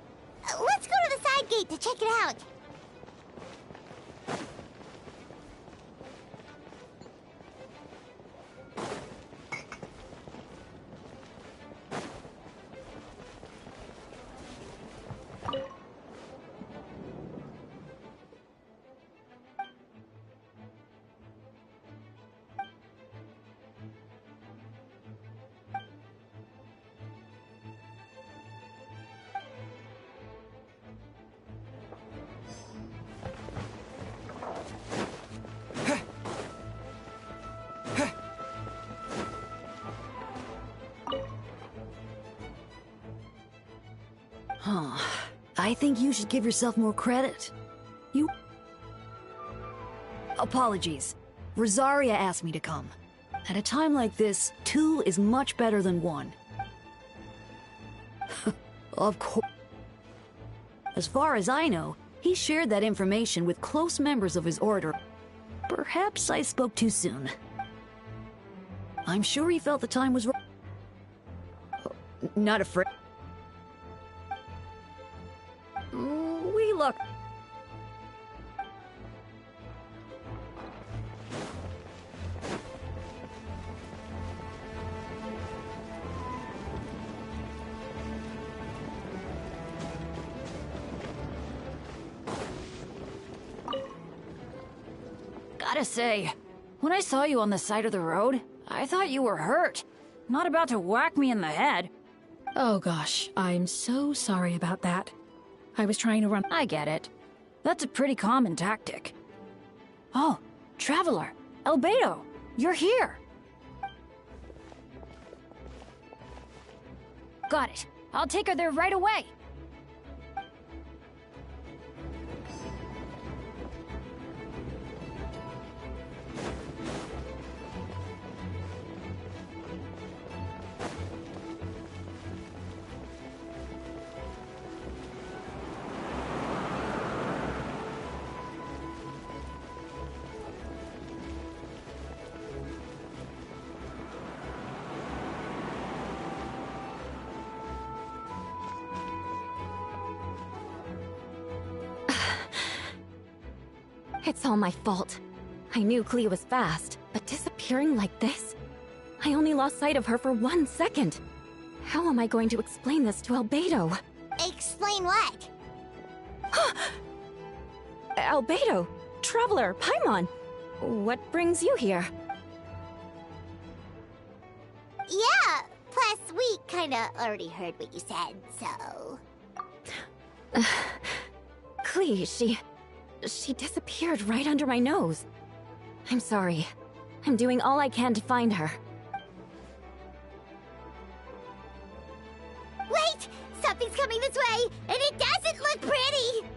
Huh. I think you should give yourself more credit. You... Apologies. Rosaria asked me to come. At a time like this, 2 is much better than 1. Of course. As far as I know, he shared that information with close members of his order. Perhaps I spoke too soon. I'm sure he felt the time was right. Not afraid. We look. Gotta say, when I saw you on the side of the road, I thought you were hurt. Not about to whack me in the head. Oh gosh, I'm so sorry about that. I was trying to run. I get it. That's a pretty common tactic. Oh, Traveler, Albedo, you're here. Got it. I'll take her there right away. It's all my fault. I knew Clea was fast, but disappearing like this? I only lost sight of her for 1 second. How am I going to explain this to Albedo? Explain what? Albedo, Traveler, Paimon, what brings you here? Yeah, plus we kinda already heard what you said, so... Clea, she disappeared right under my nose. I'm sorry. I'm doing all I can to find her. Wait! Something's coming this way, and it doesn't look pretty!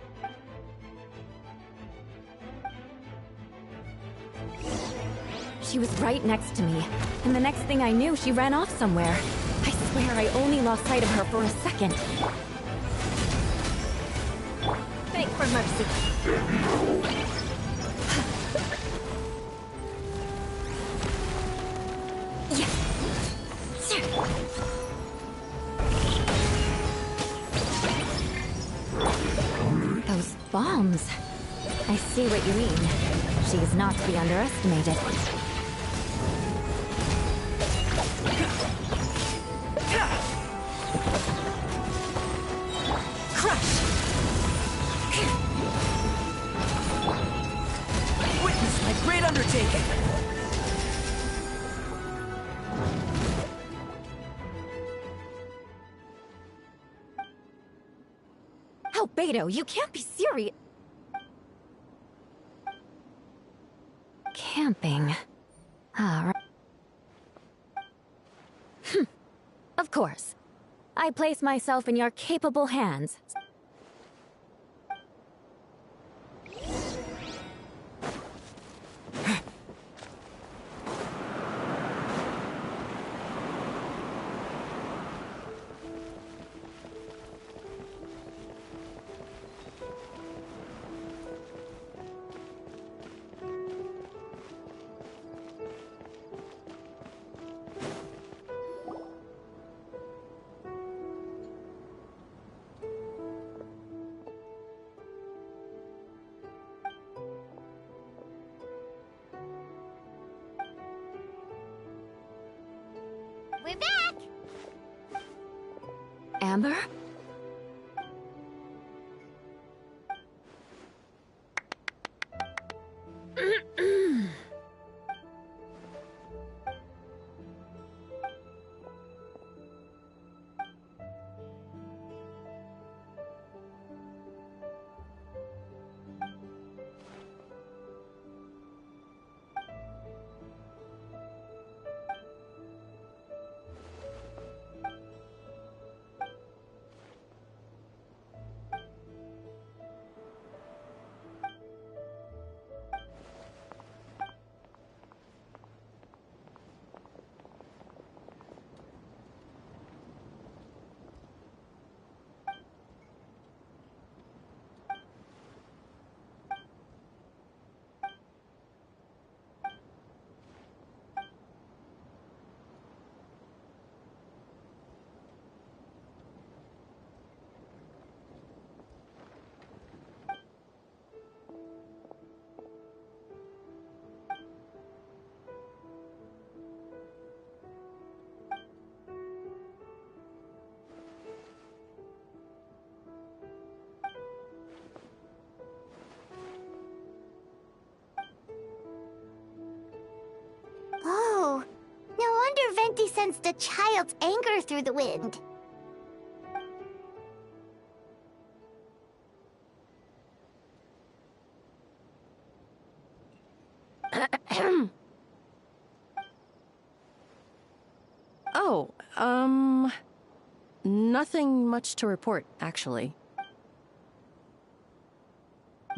She was right next to me, and the next thing I knew, she ran off somewhere. I swear I only lost sight of her for a second. Beg for mercy. Those bombs. I see what you mean. She is not to be underestimated. Crush! Witness my great undertaking! Albedo, you can't be serious. Camping. Ah, right. Of course. I place myself in your capable hands. We're back! Amber? sensed a child's anger through the wind. Oh, nothing much to report, actually.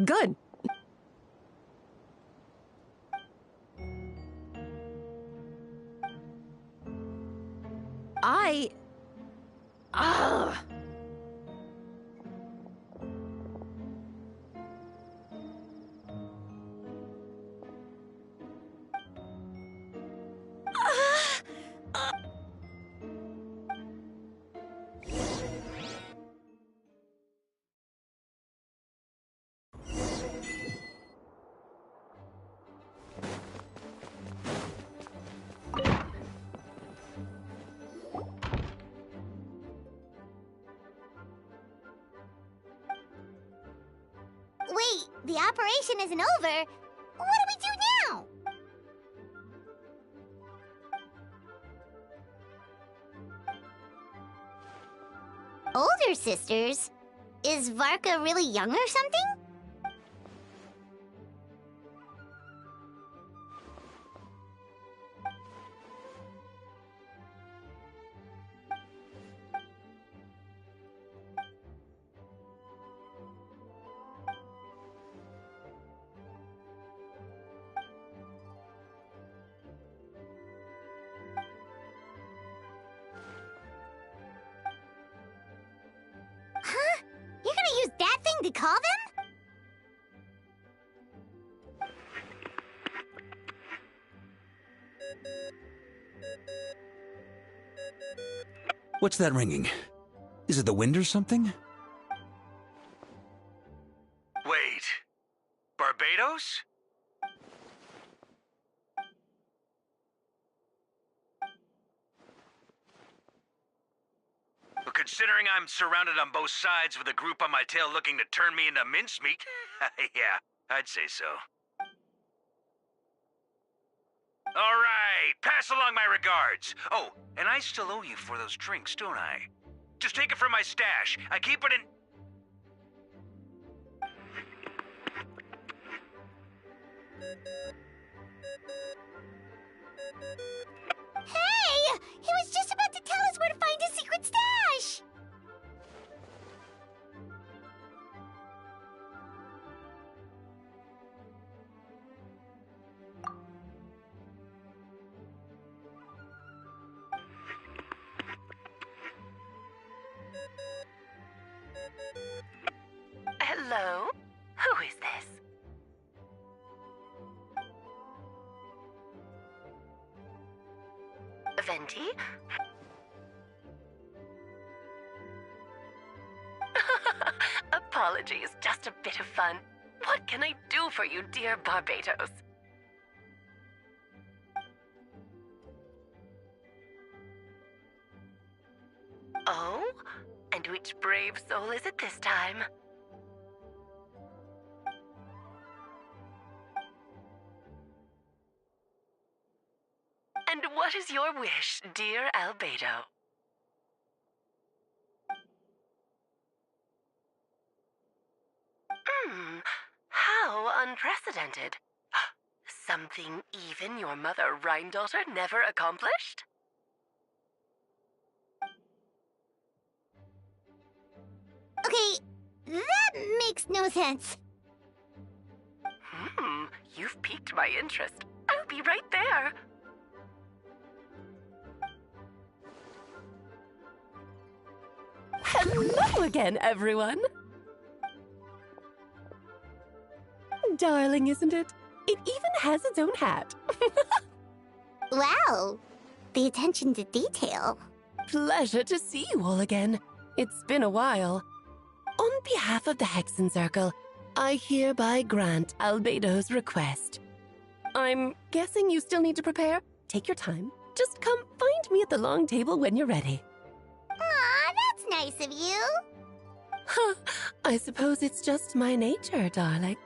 Good. Wait, the operation isn't over. What do we do now? Older sisters? Is Varka really young or something? Huh? You're gonna use that thing to call them? What's that ringing? Is it the wind or something? Wait. Barbados? Well, considering I'm surrounded on both sides with a group on my tail looking to turn me into mincemeat, yeah, I'd say so. All right, pass along my regards. Oh, and I still owe you for those drinks, don't I? Just take it from my stash. I keep it in... Hey! He was just about to tell us where to find his secret stash! Hello? Who is this? Venti? Apologies, just a bit of fun. What can I do for you, dear Barbados? Oh? And which brave soul is it this time? And what is your wish, dear Albedo? How unprecedented. Something even your mother Rhine-daughter never accomplished? Okay, that makes no sense. You've piqued my interest. I'll be right there. Hello again, everyone! Darling, isn't it? It even has its own hat. Wow, the attention to detail. Pleasure to see you all again. It's been a while. On behalf of the Hexen Circle, I hereby grant Albedo's request. I'm guessing you still need to prepare? Take your time. Just come find me at the long table when you're ready. Aw, that's nice of you. Huh, I suppose it's just my nature, darling.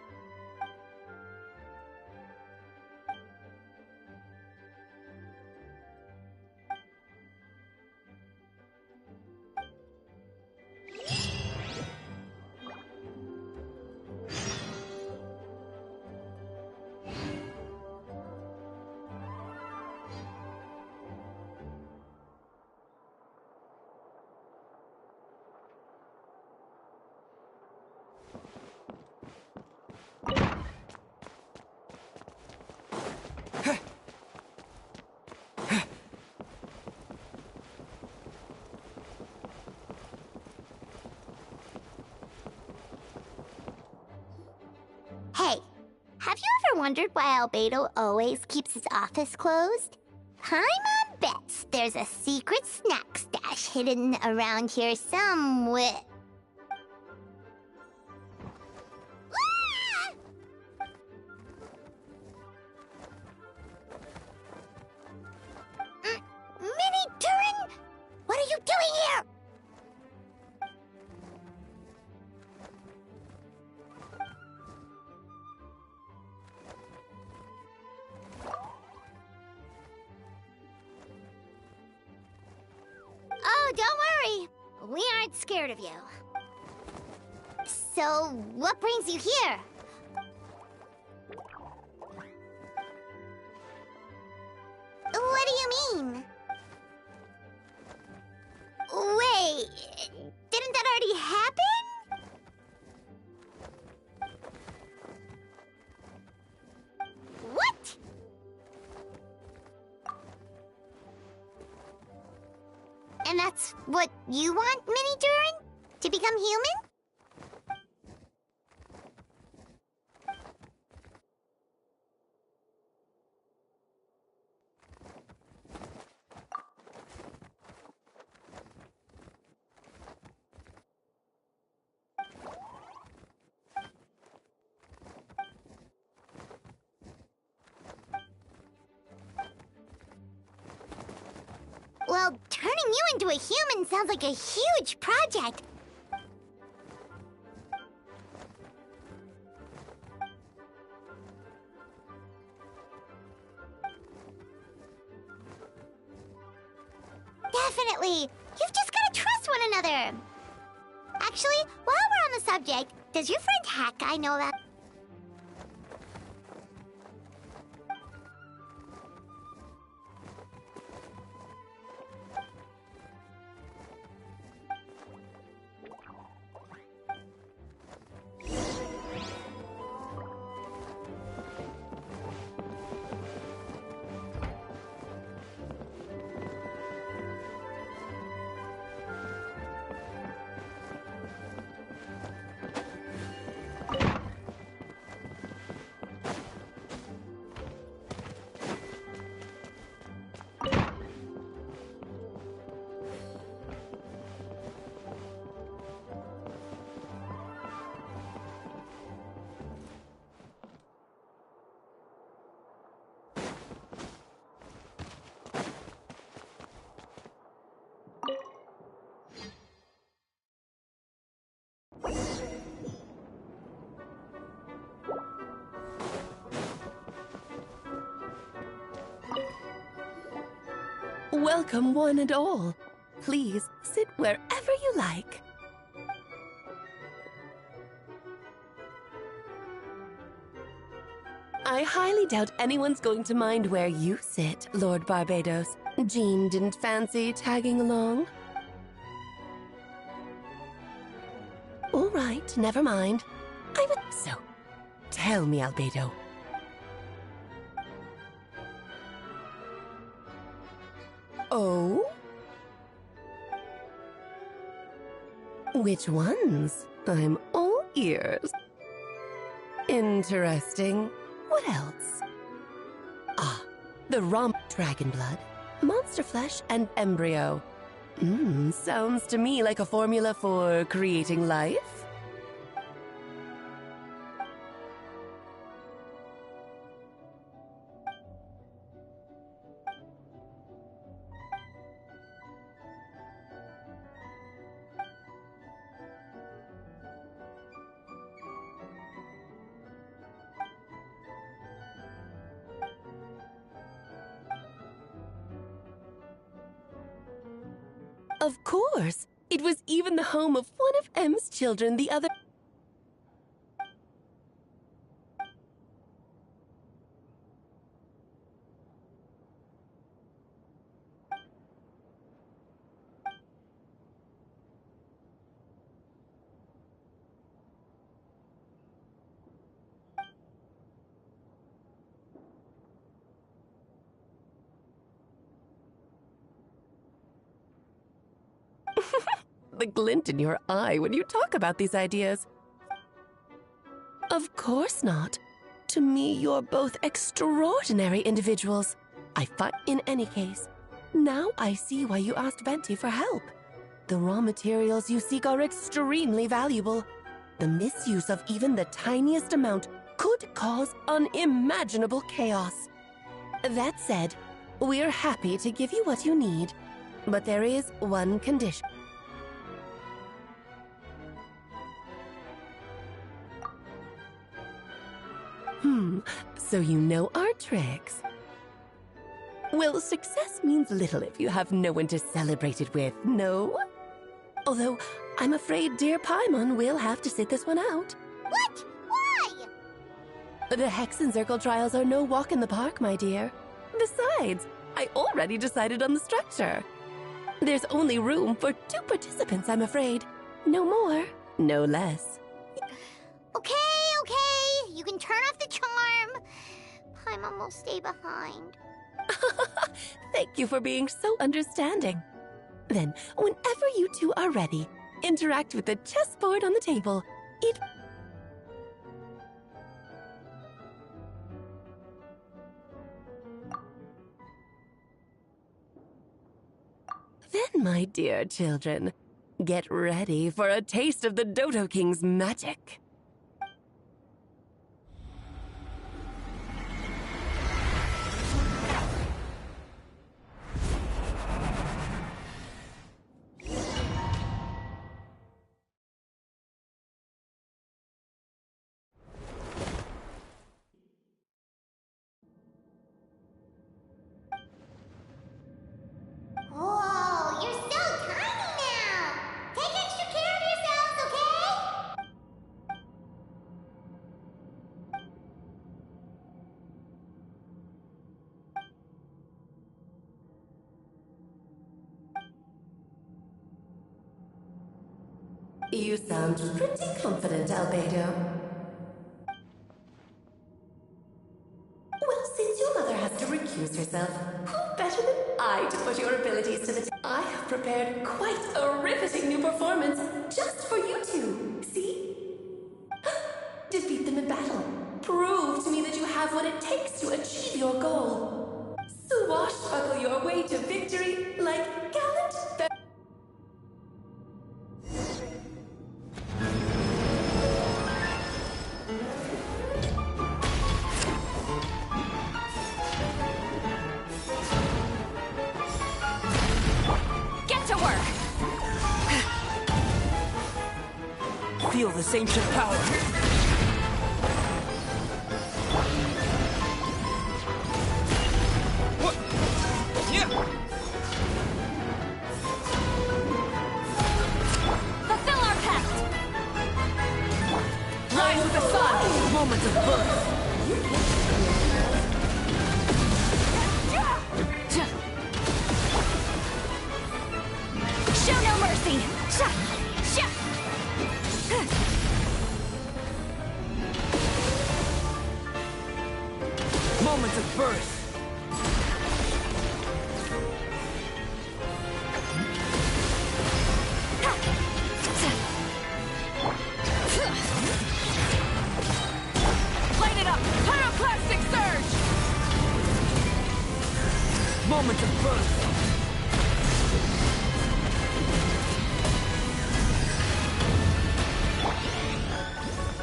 Ever wondered why Albedo always keeps his office closed? Paimon bets there's a secret snack stash hidden around here somewhere. Mini Turin, what are you doing here? Oh, don't worry. We aren't scared of you. So, what brings you here? What do you mean? Wait, didn't that already happen? What? And that's what you want, Mini Durin? To become human? Well, turning you into a human sounds like a huge project. Definitely. You've just got to trust one another. Actually, while we're on the subject, does your friend Hakai know that? Welcome, one and all. Please sit wherever you like. I highly doubt anyone's going to mind where you sit, Lord Barbados. Jean didn't fancy tagging along? All right, never mind. I would... So, tell me, Albedo. Oh? Which ones? I'm all ears. Interesting. What else? Ah, the romp dragon blood, monster flesh, and embryo. Sounds to me like a formula for creating life. Of course! It was even the home of one of M's children the other... The glint in your eye when you talk about these ideas. Of course not. To me, you're both extraordinary individuals. I find in any case. Now I see why you asked Venti for help. The raw materials you seek are extremely valuable. The misuse of even the tiniest amount could cause unimaginable chaos. That said, we're happy to give you what you need, but there is one condition. So you know our tricks. Well, success means little if you have no one to celebrate it with, no? Although, I'm afraid dear Paimon will have to sit this one out. What? Why? The Hexencircle trials are no walk in the park, my dear. Besides, I already decided on the structure. There's only room for 2 participants, I'm afraid. No more, no less. Okay. You can turn off the charm. Paimon will stay behind. Thank you for being so understanding. Then, whenever you two are ready, interact with the chessboard on the table. Then, my dear children, get ready for a taste of the Dodo King's magic. Whoa, you're so tiny now! Take extra care of yourselves, okay? You sound pretty confident, Albedo. Well, since your mother has to recuse herself, who better than I to put your abilities to the test? I have prepared quite a riveting new performance just for you two. See? Defeat them in battle. Prove to me that you have what it takes to achieve your goal. Swashbuckle your way to victory like gallant Feel this ancient power. What? Yeah. Fulfill our pact! Rise with the sun! Moment of birth! Show no mercy! Moment of birth! Light it up! Pyroclastic surge! Moment of birth!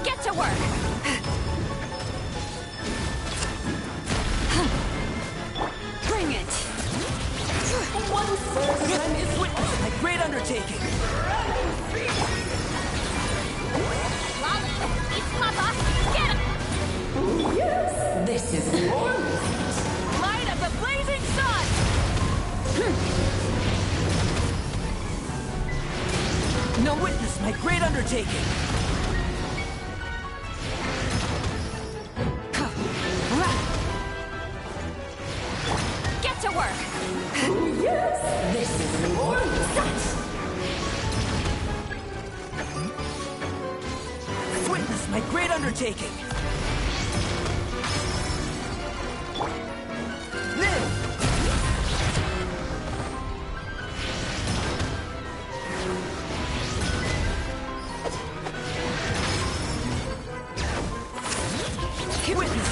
Get to work! Bring it! One first time is witness my great undertaking! Lolly! Eat Papa! Get him! Yes, this is more Light of the blazing sun! Now witness my great undertaking! Get to work! Yes, this is more Witness my great undertaking! Live! Witness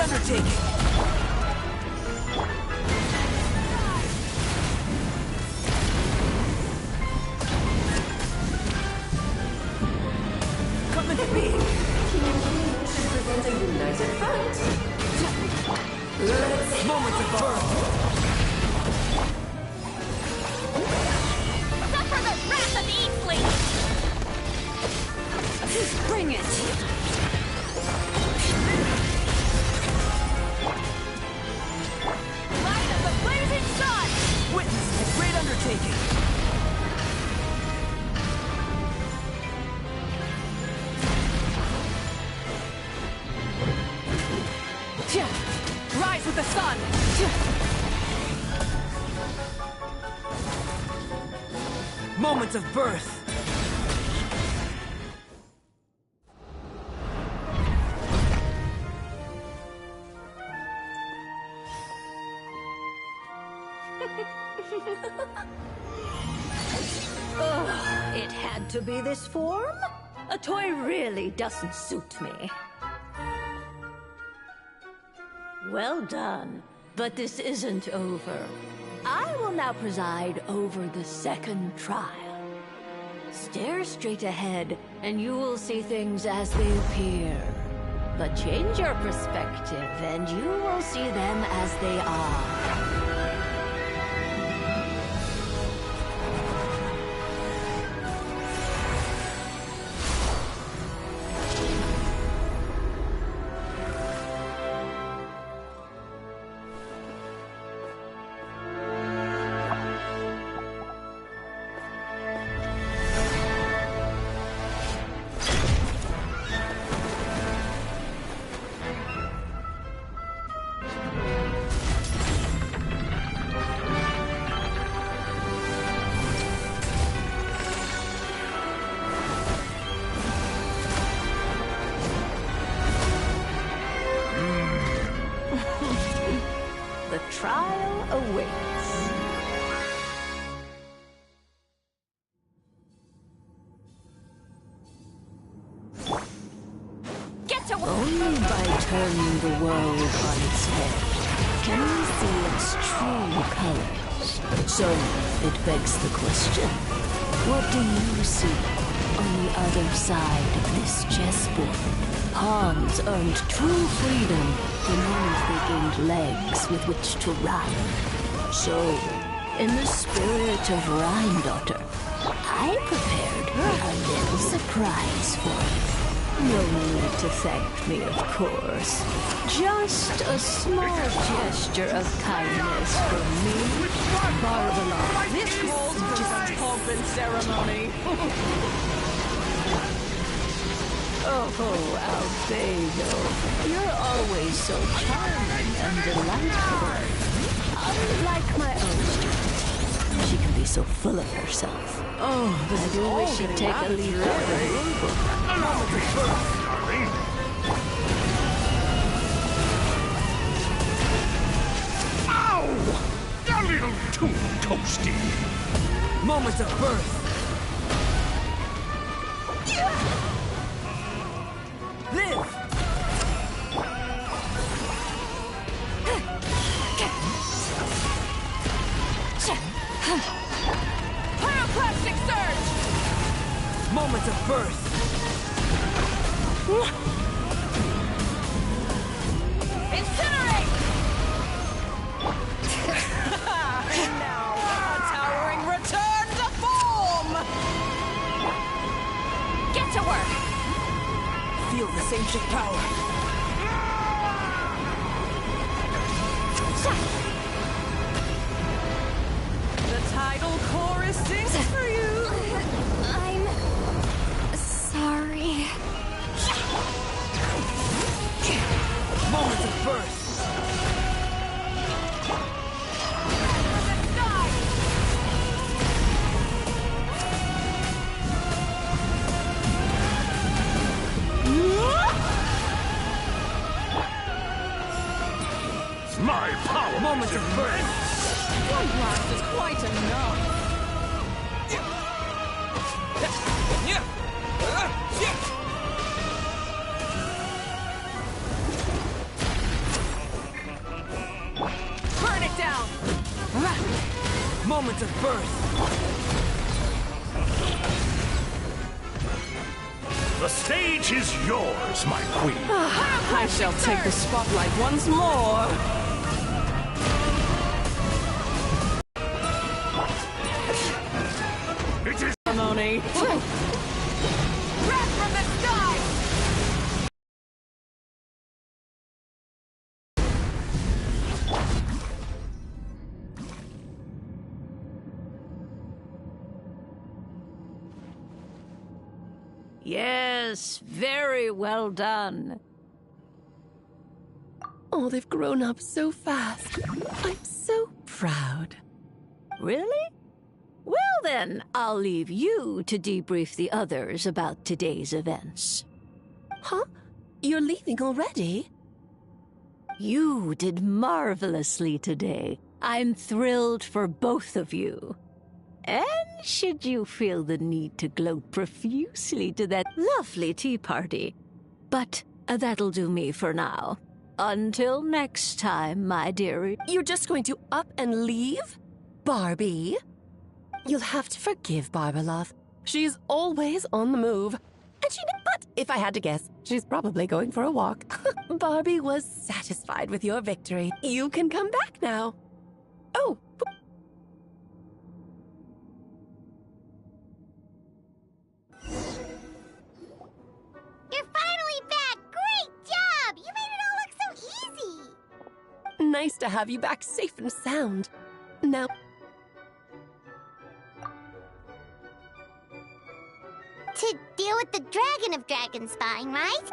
undertaking! Come into being! Present a united front. Moments of birth! Suffer the wrath of Eatfleet! Bring it! Light of the blazing sun! Witness the great undertaking! Rise with the sun! Moments of birth! It had to be this form? A toy really doesn't suit me. Well done, but this isn't over. I will now preside over the second trial. Stare straight ahead, and you will see things as they appear. But change your perspective, and you will see them as they are. The trial awaits. Get to work! Only by turning the world on its head can we see its true colors. So, it begs the question, what do you see on the other side of this chessboard? Pawns earned true freedom the moment they gained legs with which to run. So, in the spirit of Rhine-daughter, I prepared a little surprise for you. No need to thank me, of course. Just a small gesture of kindness from me, Barbara. This calls for some pomp and ceremony. Oh, Albedo, you're always so charming and delightful. Unlike my own student, she can be so full of herself. Oh, this I do wish she'd take a leaf out of the rulebook. Ow! A little too toasty. Moments of birth! Live! Pyroclastic surge! Moments of birth! Incinerate! And now, a towering return to form! Get to work! Feel this ancient power. The tidal chorus sings for you. I'm sorry. Moments of birth. My power! Moments of birth. One blast is quite enough. words of birth. The stage is yours, my queen. I shall take the spotlight once more. It is ceremony. Breath from the sky! Yes, very well done. Oh, they've grown up so fast. I'm so proud. Really? Well then, I'll leave you to debrief the others about today's events. Huh? You're leaving already? You did marvelously today. I'm thrilled for both of you. And should you feel the need to gloat profusely to that lovely tea party. But that'll do me for now. Until next time, my dearie. You're just going to up and leave? Barbie? You'll have to forgive Barbalov. She's always on the move. And but if I had to guess, she's probably going for a walk. Barbie was satisfied with your victory. You can come back now. Oh. You're finally back! Great job! You made it all look so easy! Nice to have you back safe and sound. Now... To deal with the Dragon of Dragonspine, right?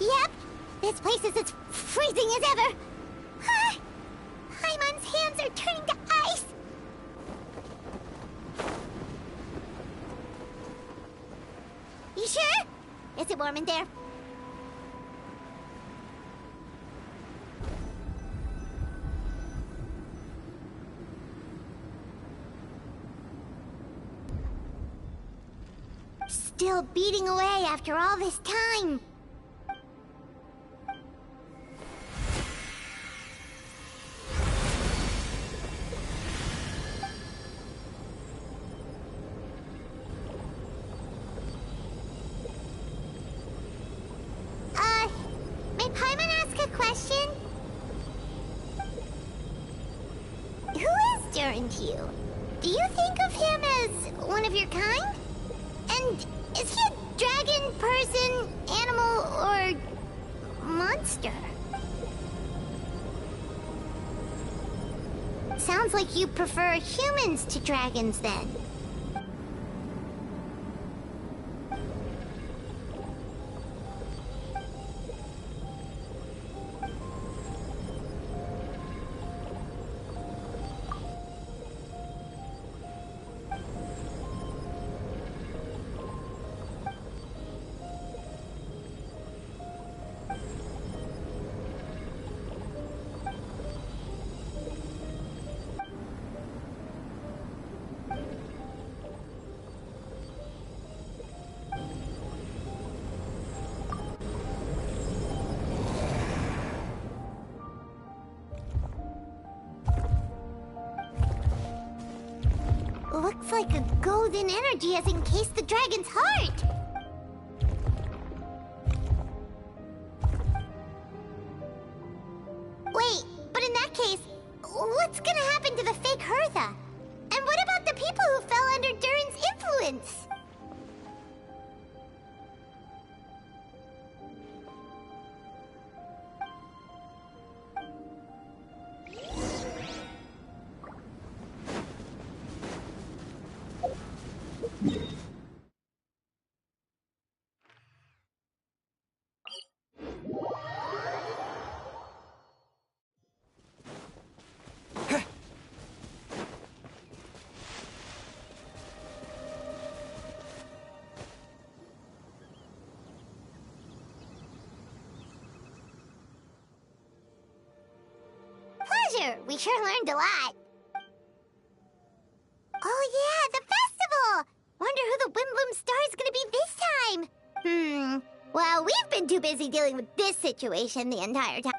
Yep, this place is as freezing as ever. Paimon's hands are turning to ice. You sure? Is it warm in there? Still beating away after all this time. May Paimon ask a question? Who is Durin to you? Do you think of him as one of your kind? And Is he a dragon, person, animal, or monster? Sounds like you prefer humans to dragons, then. Looks like a golden energy has encased the dragon's heart. Wait, but in that case, what's gonna happen to the fake Hertha? And what about the people who fell under Durin's influence? Pleasure! We sure learned a lot. Oh yeah, the festival! Wonder who the Windbloom Star is gonna be this time? Well, we've been too busy dealing with this situation the entire time.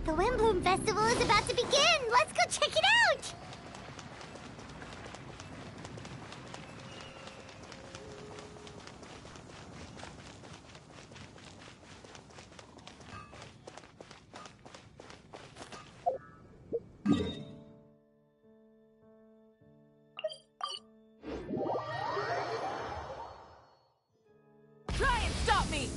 The Windbloom Festival is about to begin! Let's go check it out! Try and stop me!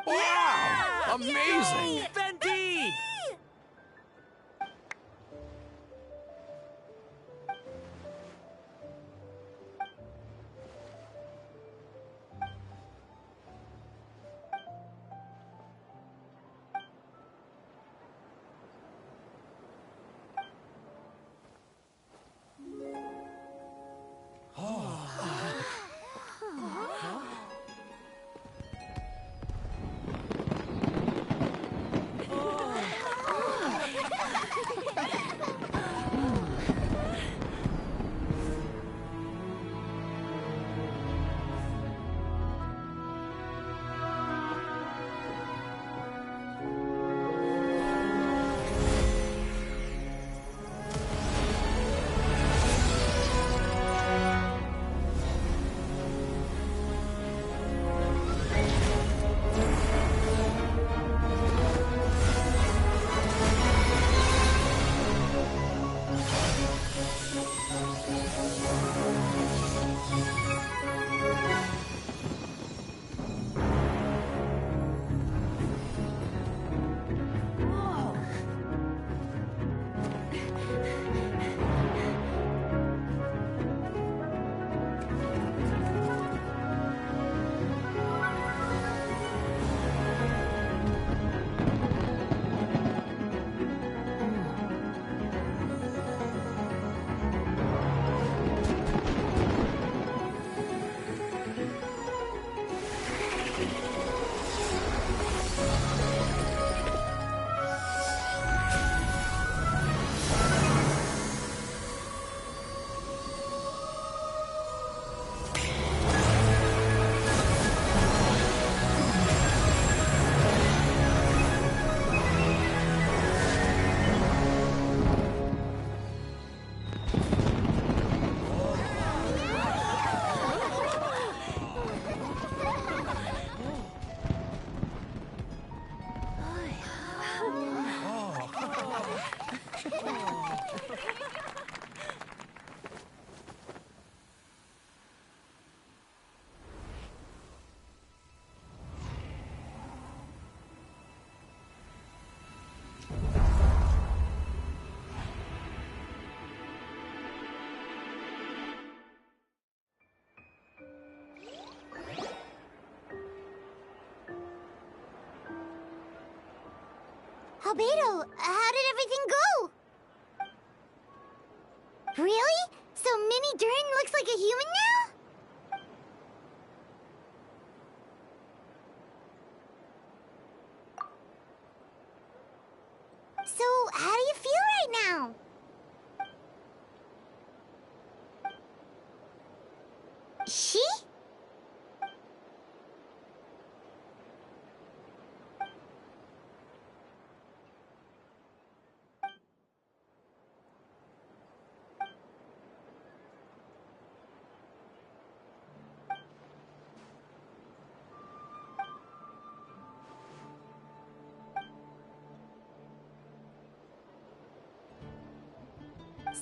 Wow! Amazing! Yay! Bendy! Albedo, how did everything go? Really? So Mini Dern looks like a human now? So, how do you feel right now? She?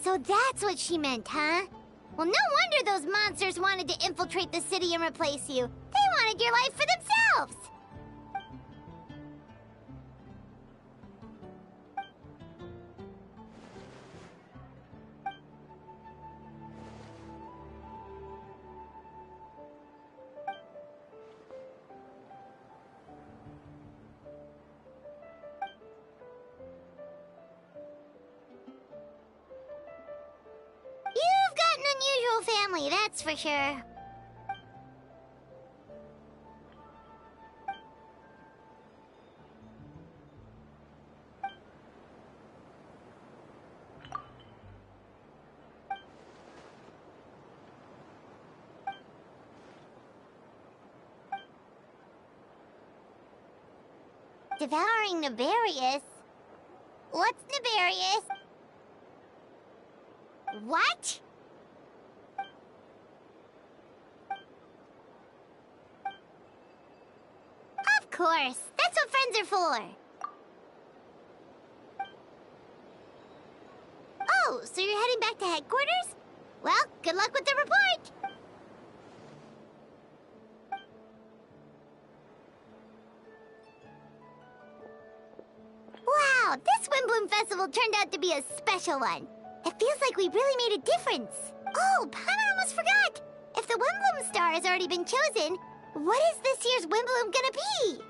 So that's what she meant, huh? Well, no wonder those monsters wanted to infiltrate the city and replace you. They wanted your life for themselves! You've got an unusual family, that's for sure. Devouring Nefarious? What's Nefarious? What? Of course. That's what friends are for. Oh, so you're heading back to headquarters? Well, good luck with the report. Wow, this Windbloom Festival turned out to be a special one. It feels like we really made a difference. Oh, Paimon almost forgot. If the Windbloom star has already been chosen, what is this year's Windbloom gonna be?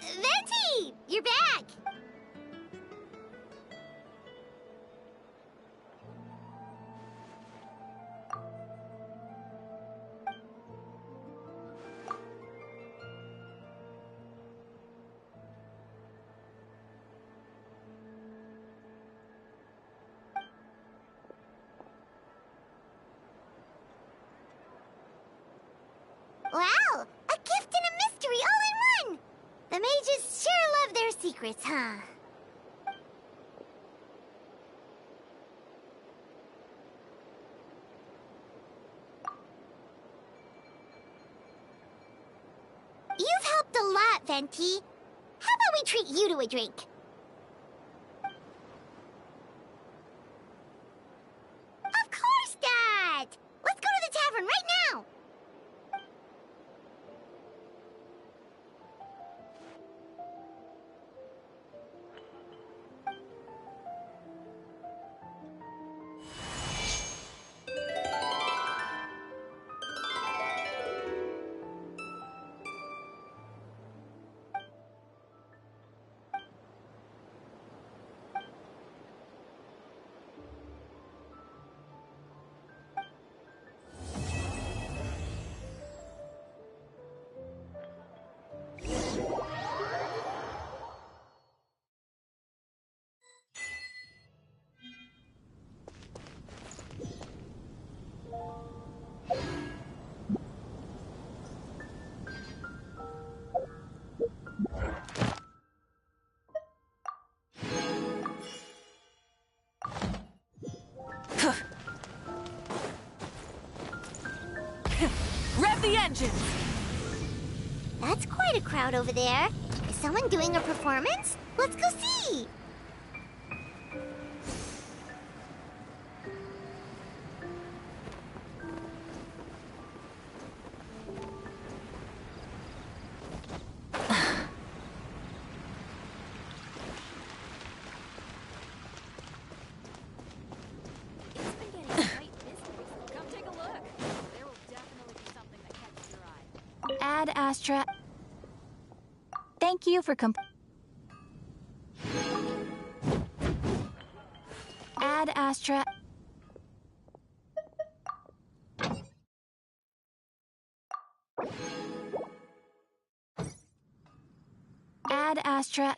Venti, you're back. Wow! A gift and a mystery all in one! The mages sure love their secrets, huh? You've helped a lot, Venti. How about we treat you to a drink? Of course not! Let's go to the tavern right now! Rev the engines! That's quite a crowd over there. Is someone doing a performance? Let's go see! Ad Astra. Thank you for Ad Astra. Ad Astra.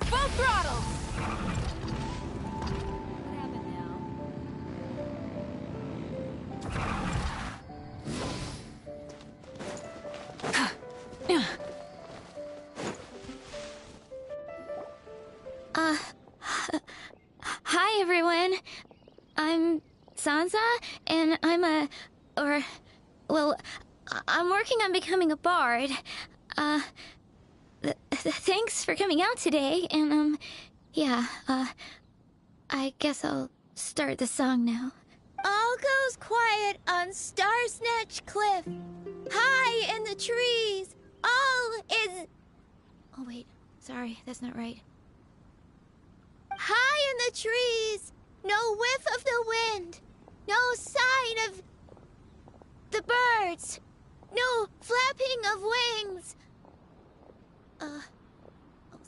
Full throttle! Hi everyone. I'm Sansa, and I'm I'm working on becoming a bard. Thanks for coming out today, and I guess I'll start the song now. All goes quiet on Starsnatch Cliff. High in the trees, all is... Oh wait, sorry, that's not right. High in the trees, no whiff of the wind, no sign of the birds, no flapping of wings.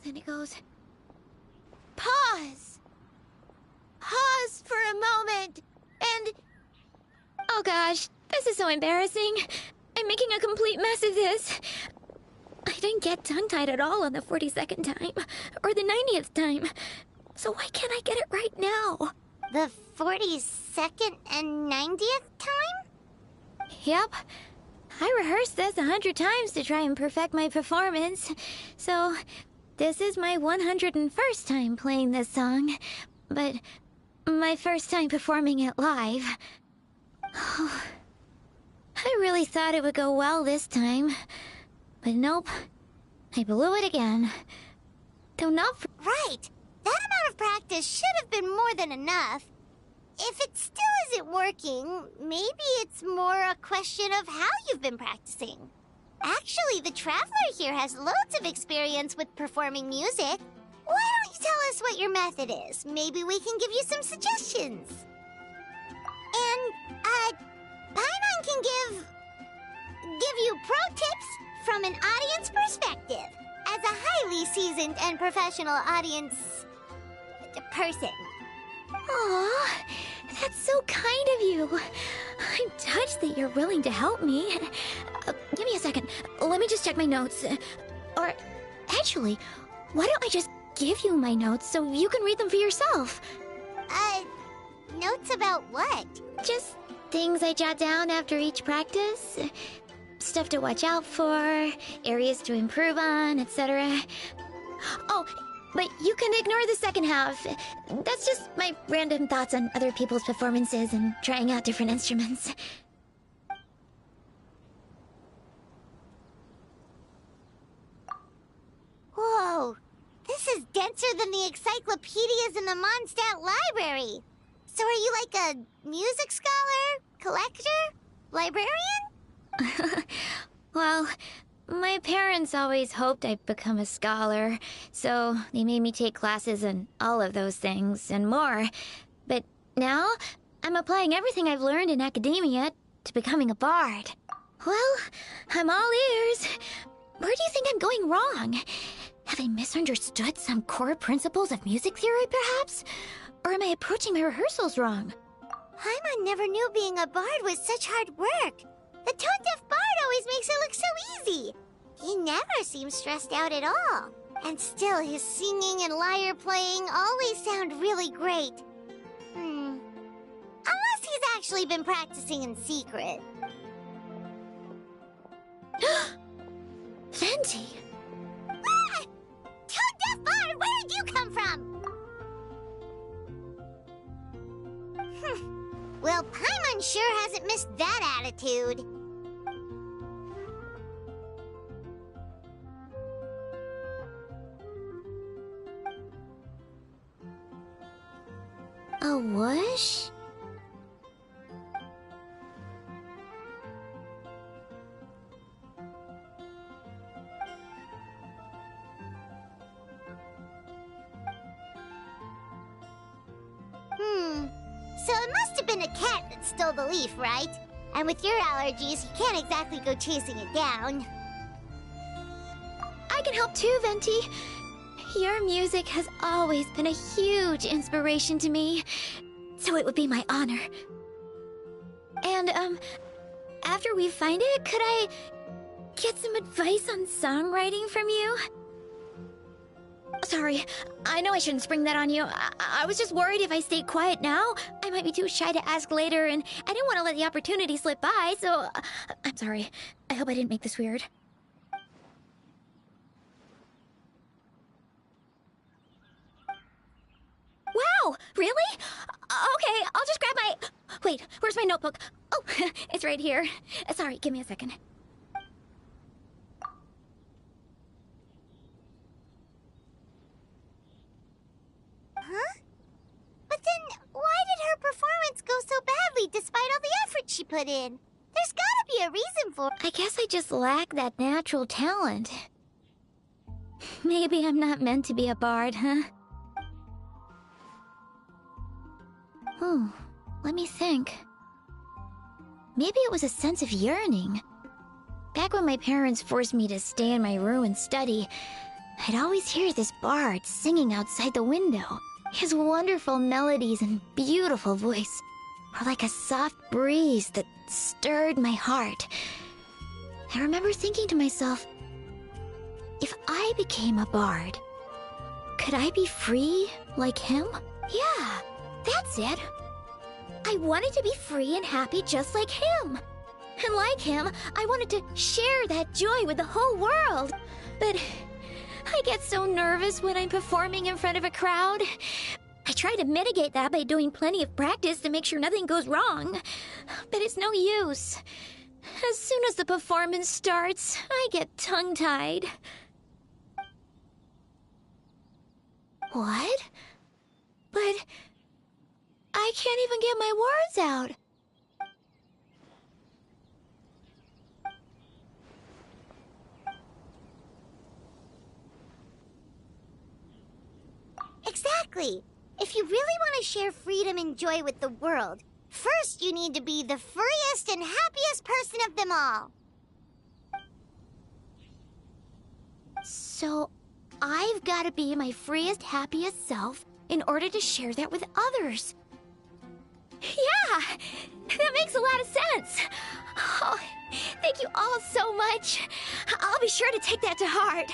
Then it goes. Pause. Pause for a moment, and... Oh gosh, this is so embarrassing. I'm making a complete mess of this. I didn't get tongue-tied at all on the 42nd time, or the 90th time. So why can't I get it right now? The 42nd and 90th time? Yep. I rehearsed this 100 times to try and perfect my performance. So, this is my 101st time playing this song. But my first time performing it live. I really thought it would go well this time. But nope. I blew it again. Though not for... Right! That amount of practice should have been more than enough. If it still isn't working, maybe it's more a question of how you've been practicing. Actually, the Traveler here has loads of experience with performing music. Why don't you tell us what your method is? Maybe we can give you some suggestions. And, Paimon can give you pro tips from an audience perspective, as a highly seasoned and professional audience person. Aw, that's so kind of you. I'm touched that you're willing to help me. Give me a second. Let me just check my notes. Or, actually, why don't I just give you my notes so you can read them for yourself? Notes about what? Just things I jot down after each practice. Stuff to watch out for, areas to improve on, etc. Oh, but you can ignore the second half. That's just my random thoughts on other people's performances and trying out different instruments. denser than the encyclopedias in the Mondstadt library. So are you like a music scholar, collector, librarian? Well, my parents always hoped I'd become a scholar, so they made me take classes in all of those things and more. But now, I'm applying everything I've learned in academia to becoming a bard. Well, I'm all ears. Where do you think I'm going wrong? Have I misunderstood some core principles of music theory, perhaps? Or am I approaching my rehearsals wrong? Paimon never knew being a bard was such hard work. The tone-deaf bard always makes it look so easy. He never seems stressed out at all. And still, his singing and lyre playing always sound really great. Unless he's actually been practicing in secret. Venti! Ah! Tone-deaf bard, where did you come from? Well, Paimon sure hasn't missed that attitude. A whoosh? So it must have been a cat that stole the leaf, right? And with your allergies, you can't exactly go chasing it down. I can help too, Venti. Your music has always been a huge inspiration to me, so it would be my honor. And, after we find it, could I get some advice on songwriting from you? Sorry, I know I shouldn't spring that on you. I was just worried if I stayed quiet now, I might be too shy to ask later, and I didn't want to let the opportunity slip by, so I'm sorry. I hope I didn't make this weird. Wow, really? Okay, I'll just grab my... Wait, where's my notebook? Oh, it's right here. Sorry, give me a second. Huh? But then, why did her performance go so badly despite all the effort she put in? There's gotta be a reason for it. I guess I just lack that natural talent. Maybe I'm not meant to be a bard, huh? Let me think. Maybe it was a sense of yearning. Back when my parents forced me to stay in my room and study, I'd always hear this bard singing outside the window. His wonderful melodies and beautiful voice were like a soft breeze that stirred my heart. I remember thinking to myself, if I became a bard, could I be free like him? Yeah, that's it. I wanted to be free and happy just like him. And like him, I wanted to share that joy with the whole world. But I get so nervous when I'm performing in front of a crowd. I try to mitigate that by doing plenty of practice to make sure nothing goes wrong. But it's no use. As soon as the performance starts, I get tongue-tied. What? But I can't even get my words out. Exactly. If you really want to share freedom and joy with the world, first you need to be the freest and happiest person of them all. So, I've got to be my freest, happiest self in order to share that with others. Yeah! That makes a lot of sense! Oh, thank you all so much. I'll be sure to take that to heart.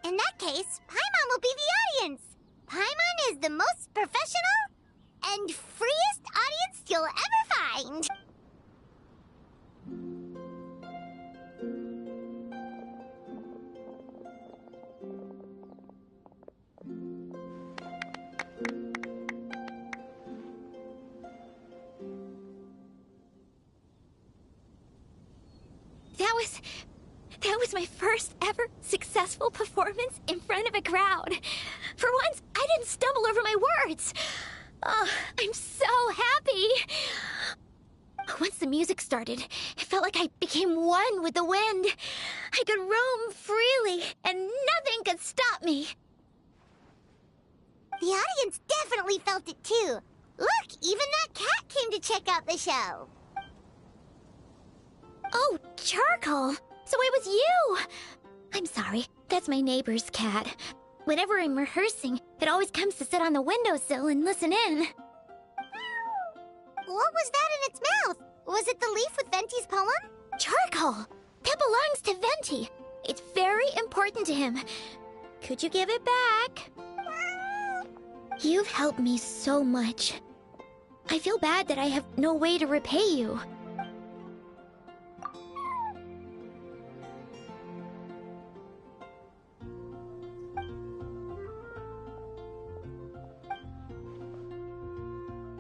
In that case, Paimon will be the audience. Paimon is the most professional and freest audience you'll ever find. That was my first ever successful performance in front of a crowd. For once, I didn't stumble over my words. Oh, I'm so happy. Once the music started, it felt like I became one with the wind. I could roam freely, and nothing could stop me. The audience definitely felt it too. Look, even that cat came to check out the show. Oh, Charcoal! So it was you! I'm sorry, that's my neighbor's cat. Whenever I'm rehearsing, it always comes to sit on the windowsill and listen in. What was that in its mouth? Was it the leaf with Venti's poem? Charcoal! That belongs to Venti. It's very important to him. Could you give it back? You've helped me so much. I feel bad that I have no way to repay you.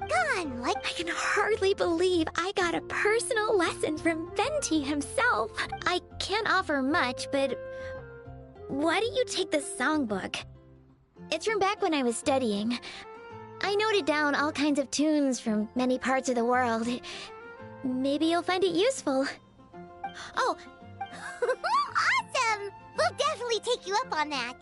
Gone, like... I can hardly believe I got a personal lesson from Venti himself. I can't offer much, but... why don't you take this songbook? It's from back when I was studying. I noted down all kinds of tunes from many parts of the world. Maybe you'll find it useful. Oh! Awesome! We'll definitely take you up on that.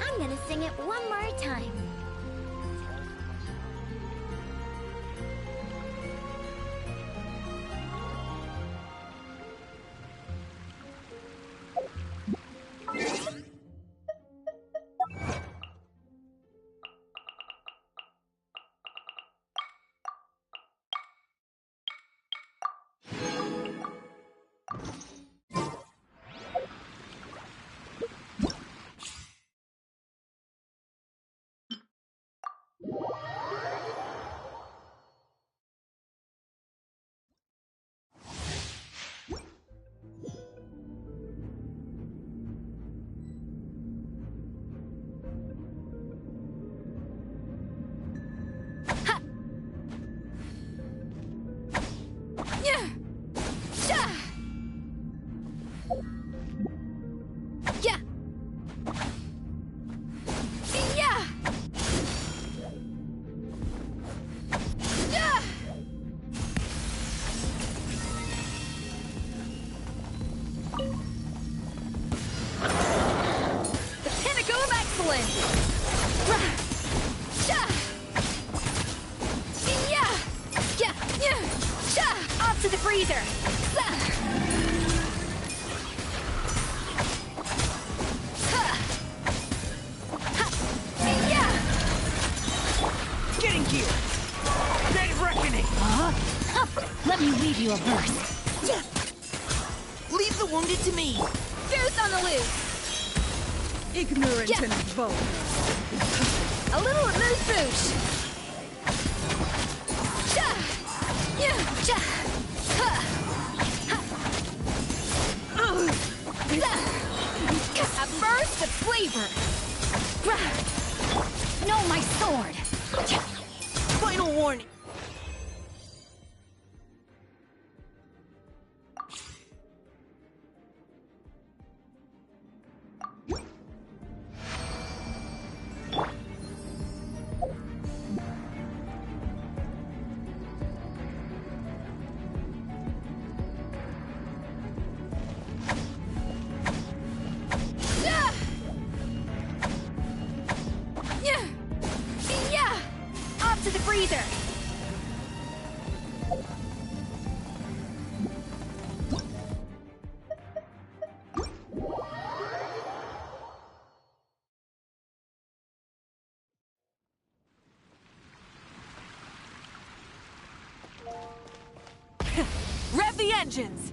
I'm gonna sing it one more time. Off to the freezer! Getting gear! Dead reckoning! Let me read you a verse. Leave the wounded to me! Goose on the loose! Ignorant and vulgar. A little moose boosh! Rev the engines!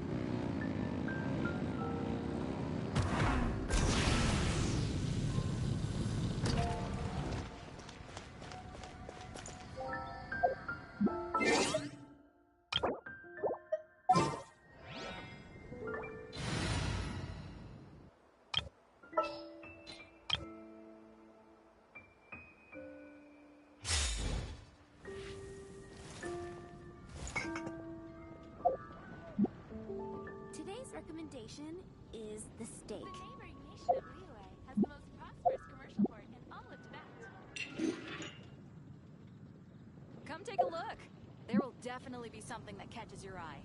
Today's recommendation is the steak. The neighboring nation of Liyue has the most prosperous commercial port in all of Tibet. Come take a look. There will definitely be something that catches your eye.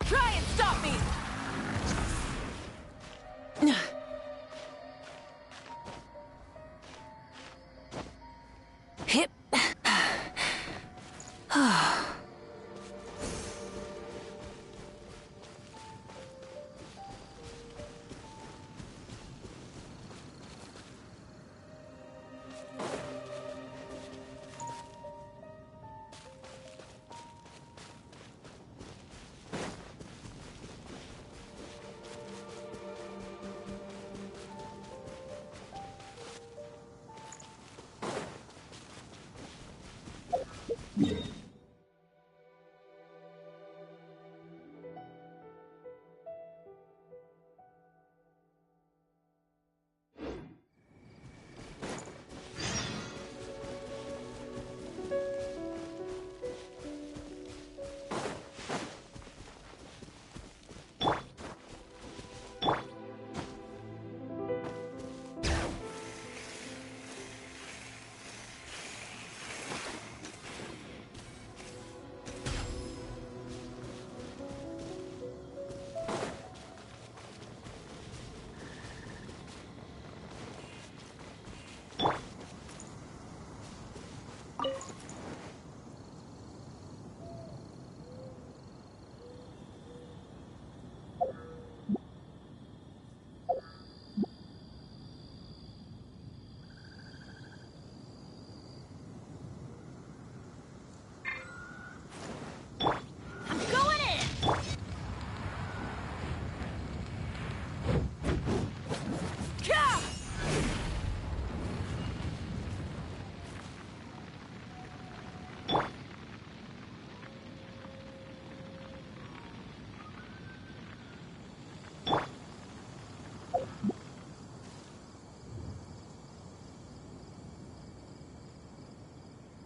Try and stop me! Hip.